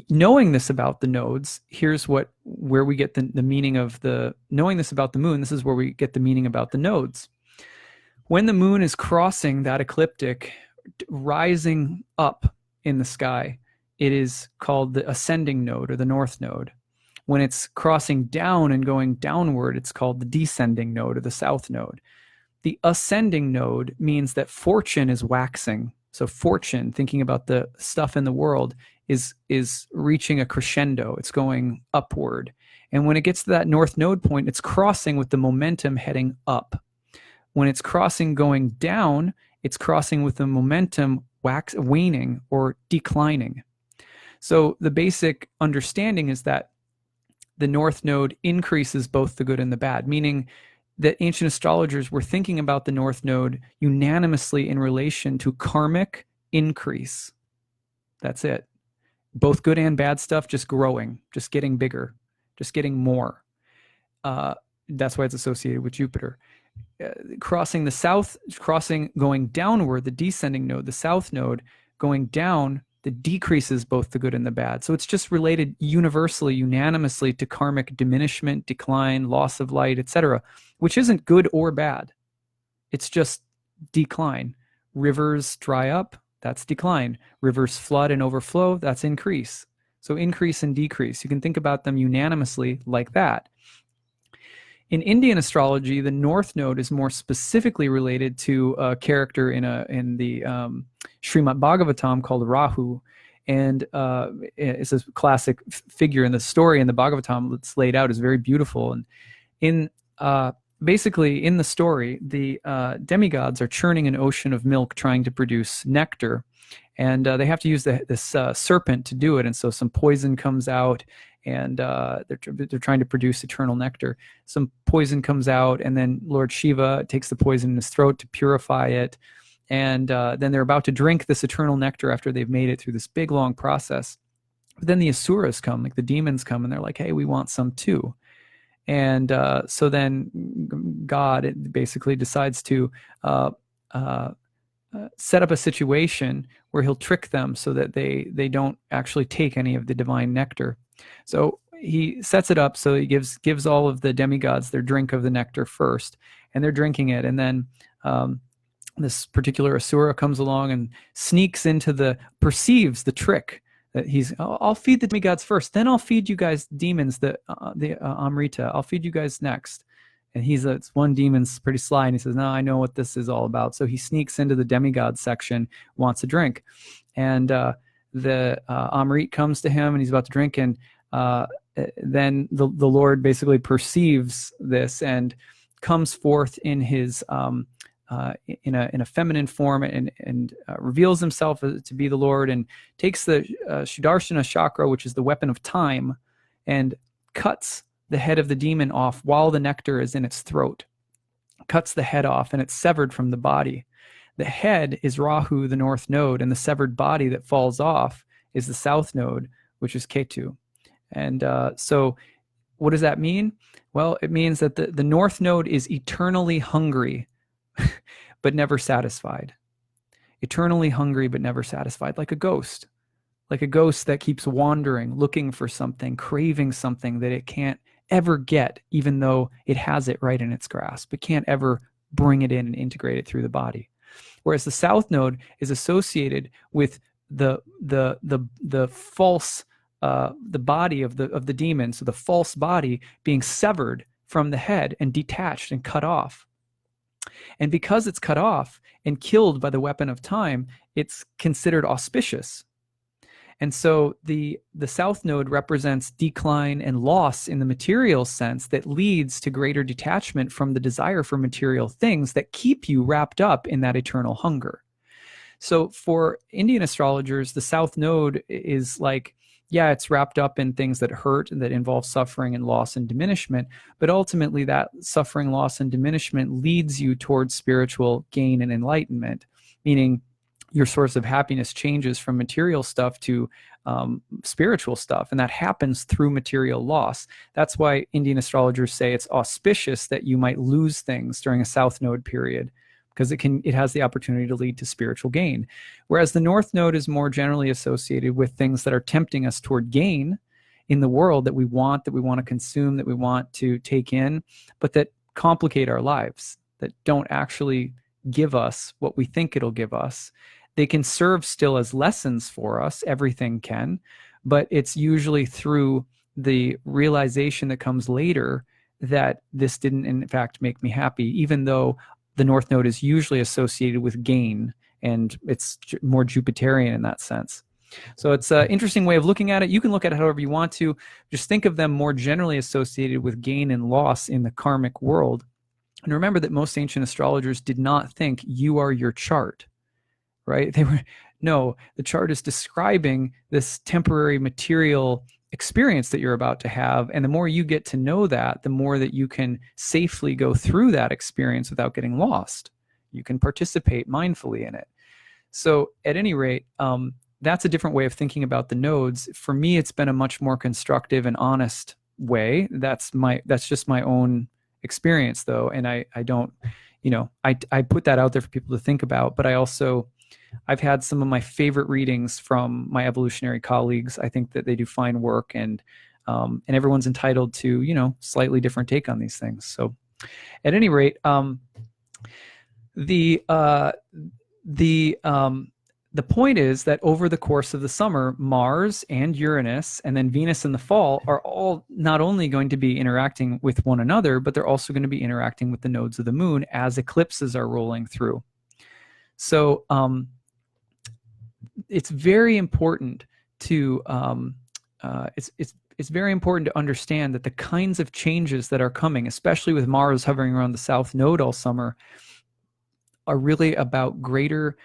S1: knowing this about the nodes, here's where we get the meaning of knowing this about the moon. This is where we get the meaning about the nodes. When the moon is crossing that ecliptic, rising up in the sky, it is called the ascending node or the north node. When it's crossing down and going downward, it's called the descending node or the south node. The ascending node means that fortune is waxing. So fortune, thinking about the stuff in the world, is reaching a crescendo. It's going upward. And when it gets to that north node point, it's crossing with the momentum heading up. When it's crossing going down, it's crossing with the momentum waning or declining. So the basic understanding is that the north node increases both the good and the bad, meaning that ancient astrologers were thinking about the north node unanimously in relation to karmic increase. That's it. Both good and bad stuff just growing, just getting bigger, just getting more. That's why it's associated with Jupiter. Crossing the south, going downward, the descending node, the south node, going down, that decreases both the good and the bad. So it's just related universally, unanimously to karmic diminishment, decline, loss of light, etc., which isn't good or bad. It's just decline. Rivers dry up, that's decline. Rivers flood and overflow, that's increase. So increase and decrease. You can think about them unanimously like that. In Indian astrology, the north node is more specifically related to a character in the Srimad Bhagavatam called Rahu, and it's a classic figure in the story in the Bhagavatam that's laid out is very beautiful. And basically in the story, the demigods are churning an ocean of milk trying to produce nectar, and they have to use this serpent to do it. And so some poison comes out, and they're trying to produce eternal nectar. Some poison comes out, and then Lord Shiva takes the poison in his throat to purify it. And then they're about to drink this eternal nectar after they've made it through this big, long process. But then the asuras come, like the demons come, and they're like, hey, we want some too. And so then God basically decides to set up a situation where he'll trick them so that they don't actually take any of the divine nectar. So he sets it up so he gives all of the demigods their drink of the nectar first, and they're drinking it, and then this particular asura comes along and perceives the trick that I'll feed the demigods first, then I'll feed you guys demons, the Amrita. I'll feed you guys next. And it's one demon's pretty sly, and he says, no, I know what this is all about. So he sneaks into the demigod section, wants a drink. And the Amrit comes to him, and he's about to drink, and then the Lord basically perceives this and comes forth in his in a feminine form and reveals himself to be the Lord, and takes the Sudarshana chakra, which is the weapon of time, and cuts the head of the demon off while the nectar is in its throat. Cuts the head off, and it's severed from the body. The head is Rahu, the north node, and the severed body that falls off is the south node, which is Ketu. And so what does that mean? Well, it means that the north node is eternally hungry, but never satisfied. Eternally hungry, but never satisfied, like a ghost. Like a ghost that keeps wandering, looking for something, craving something that it can't ever get, even though it has it right in its grasp. It can't ever bring it in and integrate it through the body. Whereas the south node is associated with the false, the body of the demon, so the false body being severed from the head and detached and cut off. And because it's cut off and killed by the weapon of time, it's considered auspicious. And so the south node represents decline and loss in the material sense that leads to greater detachment from the desire for material things that keep you wrapped up in that eternal hunger. So for Indian astrologers, the south node is like, yeah, it's wrapped up in things that hurt and that involve suffering and loss and diminishment, but ultimately that suffering, loss, and diminishment leads you towards spiritual gain and enlightenment, meaning your source of happiness changes from material stuff to spiritual stuff, and that happens through material loss. That's why Indian astrologers say it's auspicious that you might lose things during a south node period, because it has the opportunity to lead to spiritual gain. Whereas the north node is more generally associated with things that are tempting us toward gain in the world that we want to consume, that we want to take in, but that complicate our lives, that don't actually give us what we think it'll give us. They can serve still as lessons for us, everything can, but it's usually through the realization that comes later that this didn't in fact make me happy, even though the north node is usually associated with gain, and it's more Jupiterian in that sense. So it's an interesting way of looking at it. You can look at it however you want to. Just think of them more generally associated with gain and loss in the karmic world. And remember that most ancient astrologers did not think you are your chart, right? No, the chart is describing this temporary material experience that you're about to have. And the more you get to know that, the more that you can safely go through that experience without getting lost. You can participate mindfully in it. So at any rate, that's a different way of thinking about the nodes. For me, it's been a much more constructive and honest way. That's just my own experience though. And I don't, I put that out there for people to think about, but I've had some of my favorite readings from my evolutionary colleagues. I think that they do fine work, and everyone's entitled to, slightly different take on these things. So at any rate, the point is that over the course of the summer, Mars and Uranus and then Venus in the fall are all not only going to be interacting with one another, but they're also going to be interacting with the nodes of the moon as eclipses are rolling through. So it's very important to it's very important to understand that the kinds of changes that are coming, especially with Mars hovering around the south node all summer, are really about greater.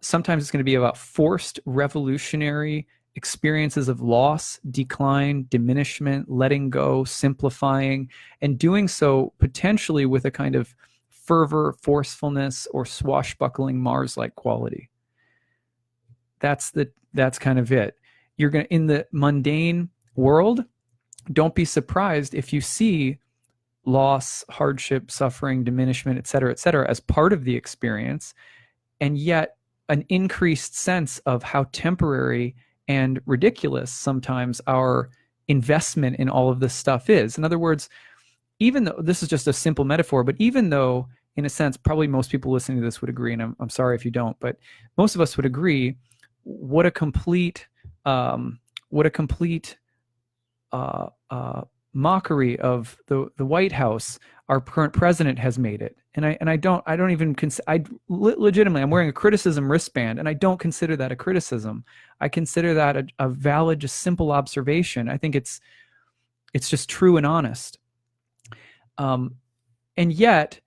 S1: Sometimes it's going to be about forced revolutionary experiences of loss, decline, diminishment, letting go, simplifying, and doing so potentially with a kind of fervor, forcefulness, or swashbuckling Mars-like quality. That's kind of it. You're going to, in the mundane world, don't be surprised if you see loss, hardship, suffering, diminishment, et cetera, as part of the experience, and yet an increased sense of how temporary and ridiculous sometimes our investment in all of this stuff is. In other words, even though this is just a simple metaphor, but even though, in a sense, probably most people listening to this would agree, and I'm sorry if you don't, but most of us would agree, what a complete mockery of the White House our current president has made it. And I don't even legitimately, I'm wearing a criticism wristband, and I don't consider that a criticism. I consider that a valid, just simple observation. I think it's just true and honest. And yet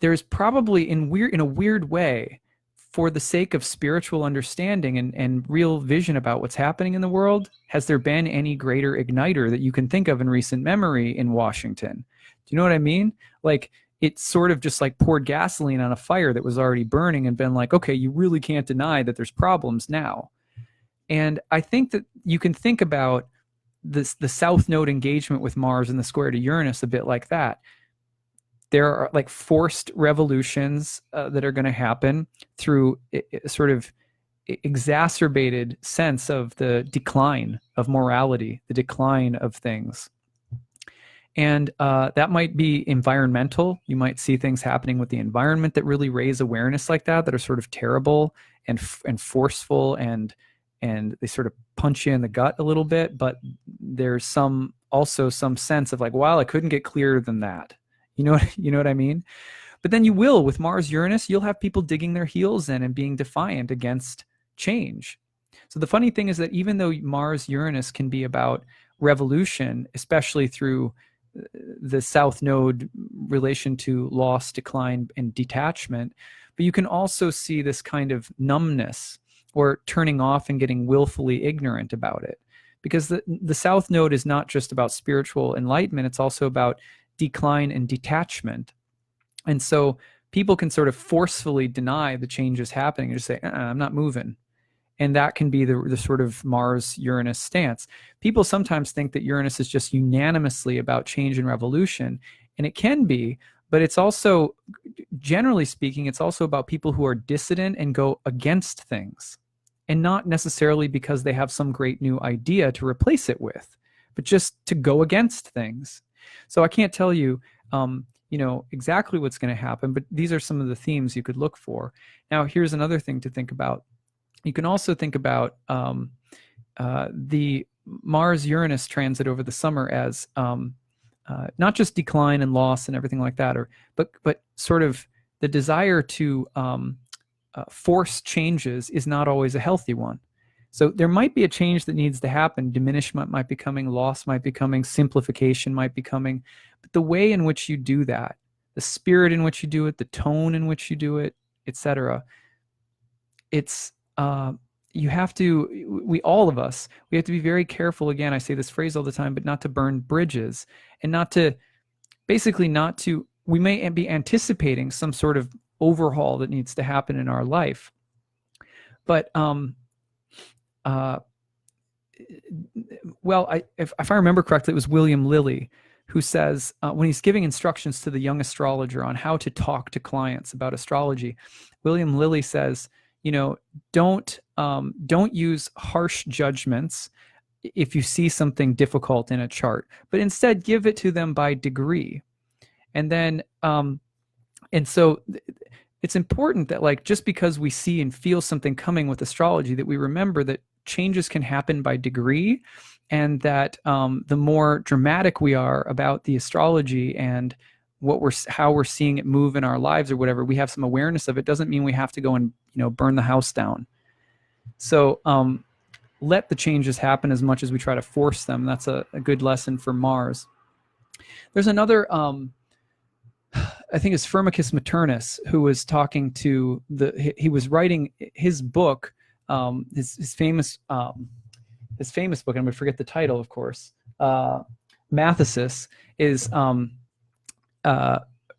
S1: there's probably in a weird way, for the sake of spiritual understanding and real vision about what's happening in the world, has there been any greater igniter that you can think of in recent memory in Washington? Do you know what I mean? Like, it's sort of just like poured gasoline on a fire that was already burning and been like, okay, you really can't deny that there's problems now. And I think that you can think about the South Node engagement with Mars and the square to Uranus a bit like that. There are like forced revolutions that are going to happen through a sort of exacerbated sense of the decline of morality, the decline of things. And that might be environmental. You might see things happening with the environment that really raise awareness like that are sort of terrible and forceful, and they sort of punch you in the gut a little bit. But there's also some sense of like, wow, I couldn't get clearer than that. You know what I mean? But then you will, with Mars Uranus, you'll have people digging their heels in and being defiant against change. So the funny thing is that even though Mars Uranus can be about revolution, especially through the South Node relation to loss, decline, and detachment, but you can also see this kind of numbness or turning off and getting willfully ignorant about it. Because the South Node is not just about spiritual enlightenment, it's also about decline and detachment. And so people can sort of forcefully deny the changes happening and just say, I'm not moving. And that can be the sort of Mars-Uranus stance. People sometimes think that Uranus is just unanimously about change and revolution, and it can be, but it's also, generally speaking, it's also about people who are dissident and go against things, and not necessarily because they have some great new idea to replace it with, but just to go against things. So I can't tell you, exactly what's going to happen, but these are some of the themes you could look for. Now, here's another thing to think about. You can also think about the Mars-Uranus transit over the summer as not just decline and loss and everything like that, but sort of the desire to force changes is not always a healthy one. So there might be a change that needs to happen. Diminishment might be coming, loss might be coming, simplification might be coming. But the way in which you do that, the spirit in which you do it, the tone in which you do it, etc., it's you have to, all of us, we have to be very careful. Again, I say this phrase all the time, but not to burn bridges, and we may be anticipating some sort of overhaul that needs to happen in our life. But if I remember correctly, it was William Lilly who says, when he's giving instructions to the young astrologer on how to talk to clients about astrology, William Lilly says, don't use harsh judgments if you see something difficult in a chart, but instead give it to them by degree. And then, and so it's important that, like, just because we see and feel something coming with astrology, that we remember that changes can happen by degree, and that the more dramatic we are about the astrology and how we're seeing it move in our lives or whatever, we have some awareness of it, doesn't mean we have to go and burn the house down. So let the changes happen as much as we try to force them. That's a good lesson for Mars. There's another, I think it's Firmicus Maternus, who was talking to he was writing his book, his famous book, and I'm going to forget the title, of course. Mathesis is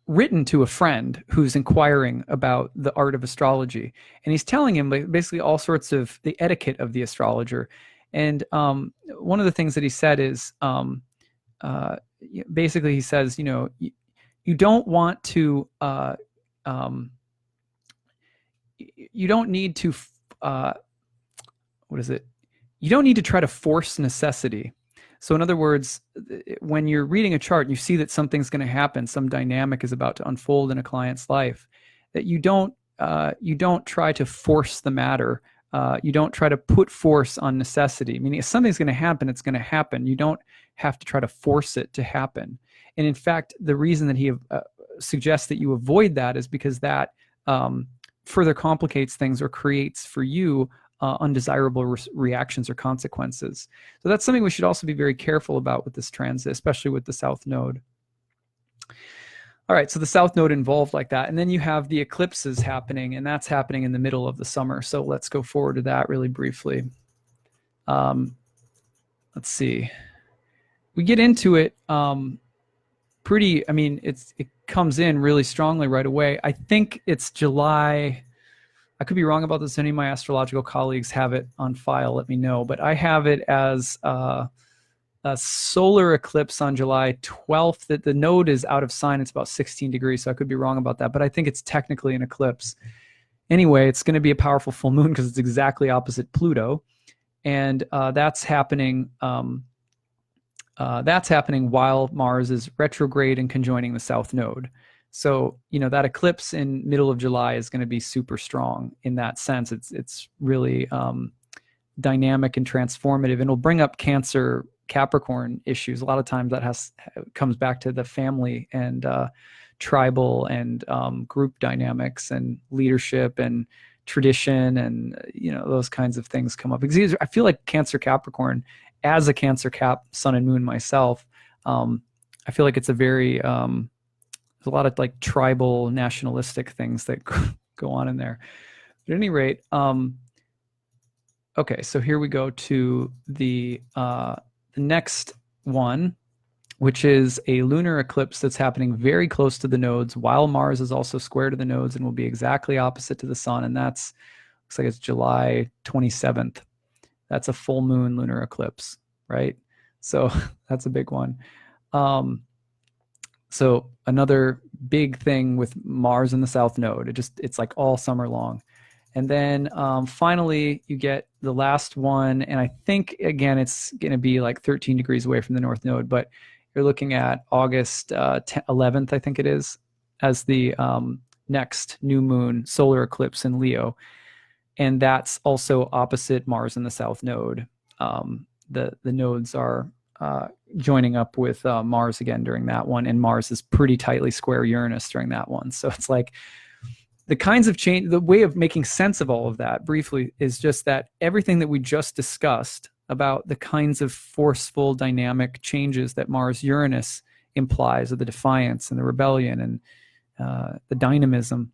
S1: written to a friend who's inquiring about the art of astrology, and he's telling him basically all sorts of the etiquette of the astrologer. And one of the things that he said is, basically he says, you don't want to, you don't need to, what is it? You don't need to try to force necessity. So in other words, when you're reading a chart and you see that something's going to happen, some dynamic is about to unfold in a client's life, that you don't try to force the matter. You don't try to put force on necessity. Meaning, if something's going to happen, it's going to happen. You don't have to try to force it to happen. And in fact, the reason that he suggests that you avoid that is because that further complicates things or creates for you undesirable reactions or consequences. So that's something we should also be very careful about with this transit, especially with the South Node. All right, so the South Node involved like that. And then you have the eclipses happening, and that's happening in the middle of the summer. So let's go forward to that really briefly. Let's see. We get into it pretty, I mean, it comes in really strongly right away. I think it's July. I could be wrong about this. Any of my astrological colleagues have it on file, let me know. But I have it as a solar eclipse on July 12th. That the node is out of sign. It's about 16 degrees, so I could be wrong about that. But I think it's technically an eclipse. Anyway, it's going to be a powerful full moon because it's exactly opposite Pluto. And that's happening while Mars is retrograde and conjoining the South Node. So, that eclipse in middle of July is going to be super strong in that sense. It's really dynamic and transformative, and it'll bring up Cancer, Capricorn issues. A lot of times that comes back to the family and tribal and group dynamics and leadership and tradition, and those kinds of things come up. Because I feel like Cancer, Capricorn, as a Cancer Cap Sun and Moon myself, I feel like it's a very there's a lot of like tribal, nationalistic things that go on in there. But at any rate, okay, so here we go to the next one, which is a lunar eclipse that's happening very close to the nodes, while Mars is also square to the nodes and will be exactly opposite to the sun. And that's, looks like it's July 27th. That's a full moon lunar eclipse, right? So that's a big one. So another big thing with Mars in the South Node, it's like all summer long. And then finally you get the last one, and I think again it's going to be like 13 degrees away from the North Node, but you're looking at August 11th, I think it is, as the next new moon solar eclipse in Leo. And that's also opposite Mars in the South Node. The nodes are joining up with Mars again during that one, and Mars is pretty tightly square Uranus during that one. So it's like the kinds of change, the way of making sense of all of that briefly is just that everything that we just discussed about the kinds of forceful dynamic changes that Mars-Uranus implies, of the defiance and the rebellion and the dynamism.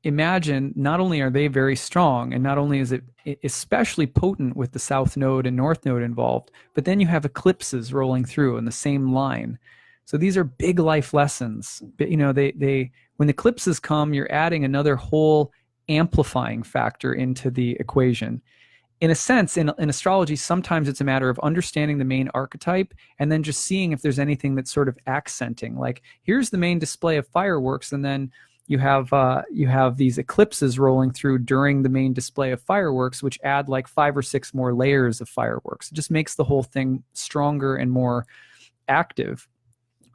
S1: Imagine not only are they very strong, and not only is it especially potent with the South Node and North Node involved, but then you have eclipses rolling through in the same line. So these are big life lessons. But, when eclipses come, you're adding another whole amplifying factor into the equation. In a sense, in astrology, sometimes it's a matter of understanding the main archetype and then just seeing if there's anything that's sort of accenting. Like, here's the main display of fireworks, and then you have these eclipses rolling through during the main display of fireworks, which add like 5 or 6 more layers of fireworks. It just makes the whole thing stronger and more active.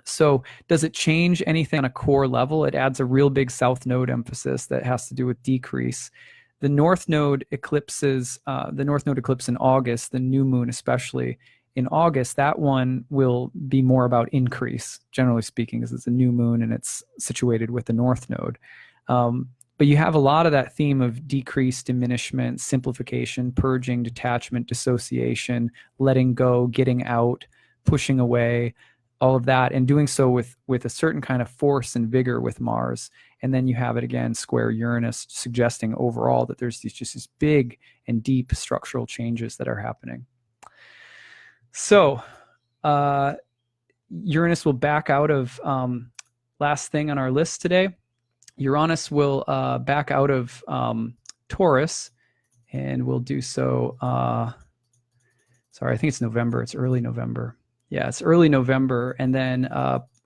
S1: So does it change anything on a core level? It adds a real big South Node emphasis that has to do with decrease. The North Node eclipses, the North Node eclipse in August, the new moon especially in August, that one will be more about increase, generally speaking, because it's a new moon and it's situated with the North Node. But you have a lot of that theme of decrease, diminishment, simplification, purging, detachment, dissociation, letting go, getting out, pushing away, all of that, and doing so with a certain kind of force and vigor with Mars. And then you have it again, square Uranus, suggesting overall that there's these big and deep structural changes that are happening. So Uranus will back out of, last thing on our list today, Uranus will back out of Taurus, and will do so, sorry, I think it's November, it's early November. Yeah, it's early November, and then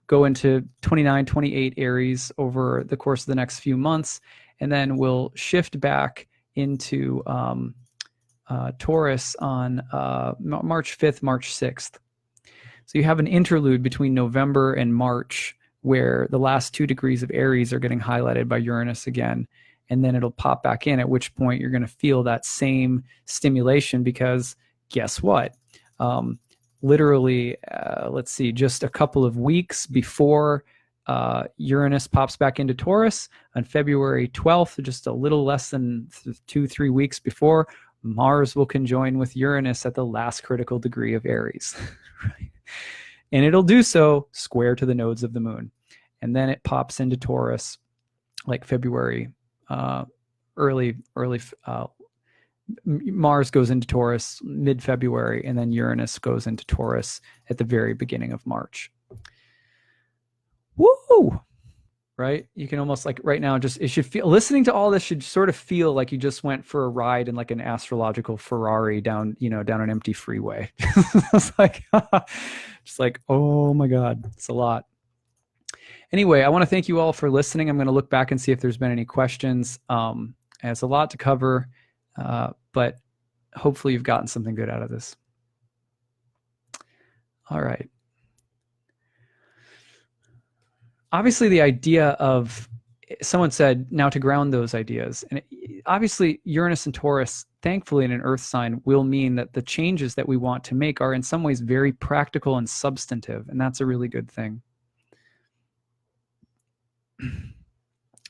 S1: go into 29, 28 Aries over the course of the next few months, and then we'll shift back into Taurus on March 5th, March 6th. So you have an interlude between November and March where the last 2 degrees of Aries are getting highlighted by Uranus again. And then it'll pop back in, at which point you're going to feel that same stimulation because guess what? Literally, let's see, just a couple of weeks before Uranus pops back into Taurus on February 12th, just a little less than 2-3 weeks before, Mars will conjoin with Uranus at the last critical degree of Aries. Right? And it'll do so square to the nodes of the moon. And then it pops into Taurus like February, Mars goes into Taurus mid-February, and then Uranus goes into Taurus at the very beginning of March. Woo! Right? You can almost like right now, just it should feel, listening to all this should sort of feel like you just went for a ride in like an astrological Ferrari down an empty freeway. It's like, just like, oh my God, it's a lot. Anyway, I want to thank you all for listening. I'm going to look back and see if there's been any questions. It's a lot to cover, but hopefully you've gotten something good out of this. All right. Obviously, the idea of, someone said, now to ground those ideas. And obviously, Uranus and Taurus, thankfully in an earth sign, will mean that the changes that we want to make are in some ways very practical and substantive. And that's a really good thing.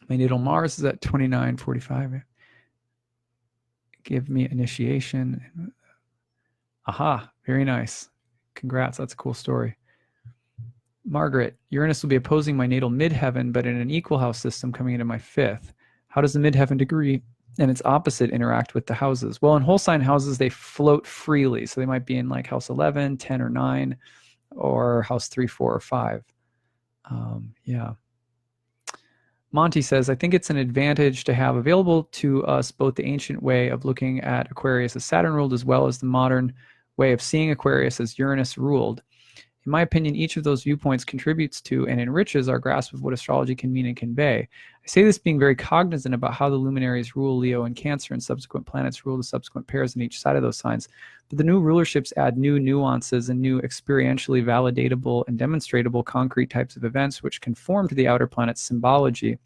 S1: My natal Mars is at 29:45. Give me initiation. Aha, very nice. Congrats, that's a cool story. Margaret, Uranus will be opposing my natal midheaven, but in an equal house system coming into my 5th. How does the midheaven degree and its opposite interact with the houses? Well, in whole sign houses, they float freely. So they might be in like house 11, 10, or 9, or house 3, 4, or 5. Yeah. Monty says, I think it's an advantage to have available to us both the ancient way of looking at Aquarius as Saturn ruled, as well as the modern way of seeing Aquarius as Uranus ruled. In my opinion, each of those viewpoints contributes to and enriches our grasp of what astrology can mean and convey. I say this being very cognizant about how the luminaries rule Leo and Cancer, and subsequent planets rule the subsequent pairs in each side of those signs. But the new rulerships add new nuances and new experientially validatable and demonstratable concrete types of events which conform to the outer planet's symbology.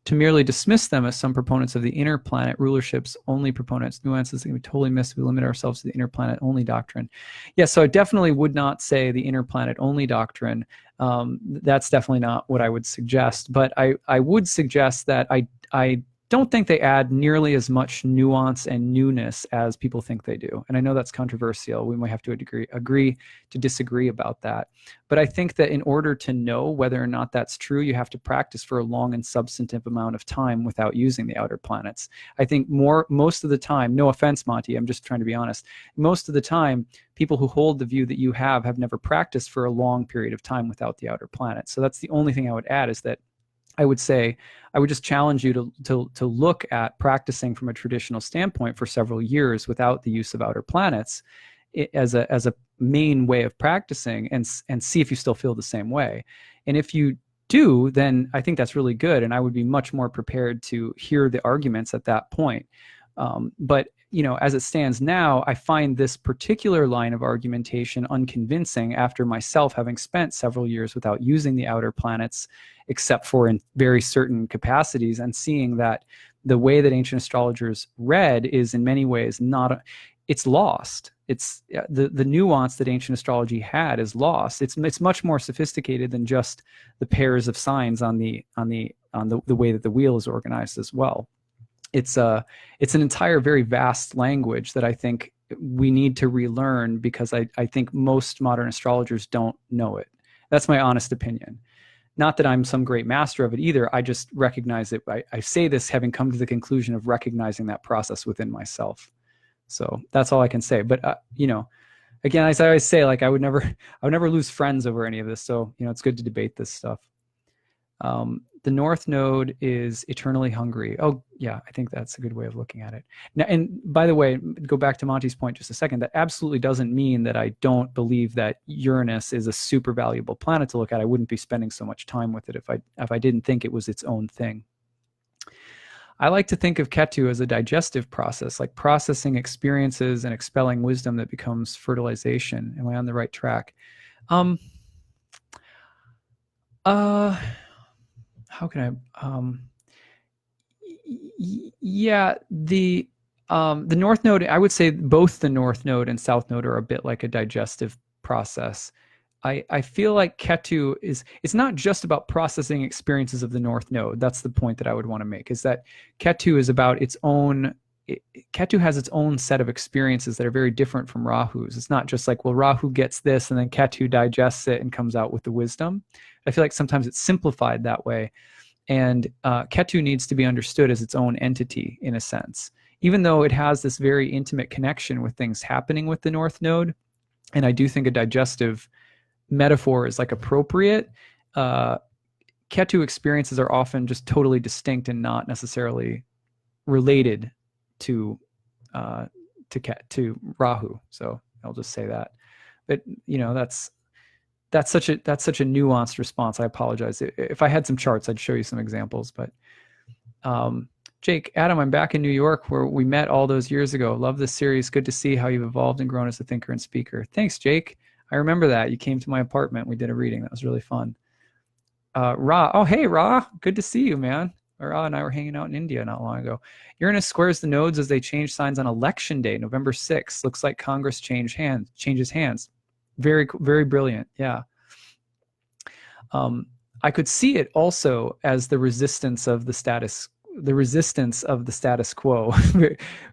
S1: To merely dismiss them as some proponents of the inner planet rulerships, only proponents, nuances that can be totally missed if we limit ourselves to the inner planet only doctrine. Yeah, so I definitely would not say the inner planet only doctrine. That's definitely not what I would suggest. But I would suggest that I don't think they add nearly as much nuance and newness as people think they do. And I know that's controversial. We might have to agree to disagree about that. But I think that in order to know whether or not that's true, you have to practice for a long and substantive amount of time without using the outer planets. I think most of the time, no offense, Monty, I'm just trying to be honest, most of the time, people who hold the view that you have never practiced for a long period of time without the outer planets. So that's the only thing I would add, is that I would say, I would just challenge you to look at practicing from a traditional standpoint for several years without the use of outer planets as a main way of practicing, and see if you still feel the same way. And if you do, then I think that's really good, and I would be much more prepared to hear the arguments at that point. But as it stands now, I find this particular line of argumentation unconvincing after myself having spent several years without using the outer planets, except for in very certain capacities, and seeing that the way that ancient astrologers read is in many ways it's lost. It's the nuance that ancient astrology had is lost. It's much more sophisticated than just the pairs of signs on the way that the wheel is organized as well. It's an entire very vast language that I think we need to relearn, because I think most modern astrologers don't know it. That's my honest opinion. Not that I'm some great master of it either. I just recognize it. I say this having come to the conclusion of recognizing that process within myself. So that's all I can say. But again, as I always say, like I would never lose friends over any of this. So it's good to debate this stuff. The North Node is eternally hungry. Oh, yeah, I think that's a good way of looking at it. Now, and by the way, go back to Monty's point just a second. That absolutely doesn't mean that I don't believe that Uranus is a super valuable planet to look at. I wouldn't be spending so much time with it if I didn't think it was its own thing. I like to think of Ketu as a digestive process, like processing experiences and expelling wisdom that becomes fertilization. Am I on the right track? How can I? Yeah, the North Node. I would say both the North Node and South Node are a bit like a digestive process. I feel like Ketu it's not just about processing experiences of the North Node. That's the point that I would want to make, is that Ketu is about its own. Ketu has its own set of experiences that are very different from Rahu's. It's not just like, well, Rahu gets this and then Ketu digests it and comes out with the wisdom. I feel like sometimes it's simplified that way. And Ketu needs to be understood as its own entity in a sense, even though it has this very intimate connection with things happening with the North Node. And I do think a digestive metaphor is like appropriate. Ketu experiences are often just totally distinct and not necessarily related to Rahu. So I'll just say that. But you know, that's such a nuanced response. I apologize. If I had some charts, I'd show you some examples. But Jake, Adam, I'm back in New York where we met all those years ago. Love this series. Good to see how you've evolved and grown as a thinker and speaker. Thanks, Jake. I remember that. You came to my apartment. We did a reading. That was really fun. Ra. Oh, hey, Ra. Good to see you, man. Ra and I were hanging out in India not long ago. Uranus squares the nodes as they change signs on election day, November 6th. Looks like Congress changes hands. Very, very brilliant. Yeah. I could see it also as the resistance of the status quo.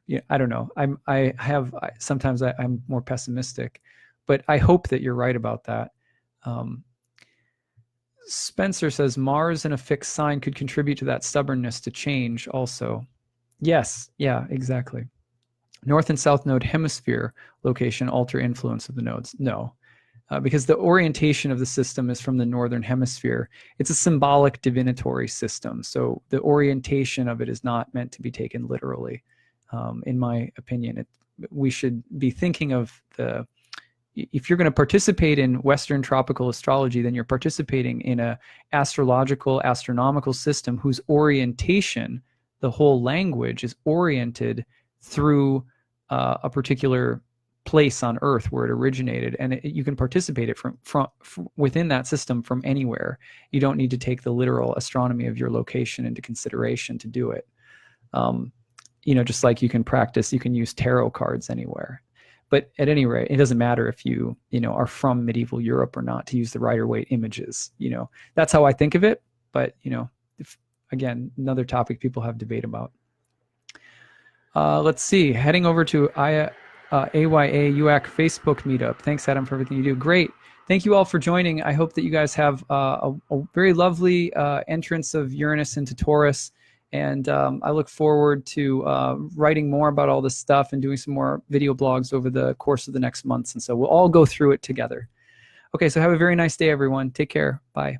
S1: Yeah, I don't know. Sometimes I'm more pessimistic, but I hope that you're right about that. Spencer says Mars in a fixed sign could contribute to that stubbornness to change also. Yes. Yeah, exactly. North and South Node hemisphere location alter influence of the nodes. No, because the orientation of the system is from the Northern hemisphere. It's a symbolic divinatory system. So the orientation of it is not meant to be taken literally. In my opinion, we should be thinking of if you're going to participate in Western tropical astrology, then you're participating in a astrological, astronomical system whose orientation, the whole language, is oriented through a particular place on Earth where it originated, and you can participate it from within that system from anywhere. You don't need to take the literal astronomy of your location into consideration to do it. Just like you can use tarot cards anywhere. But at any rate, it doesn't matter if you are from medieval Europe or not to use the Rider-Waite images. That's how I think of it. But again, another topic people have debate about. Let's see. Heading over to AYA UAC Facebook meetup. Thanks, Adam, for everything you do. Great. Thank you all for joining. I hope that you guys have a very lovely entrance of Uranus into Taurus. And I look forward to writing more about all this stuff and doing some more video blogs over the course of the next months. And so we'll all go through it together. Okay, so have a very nice day, everyone. Take care. Bye.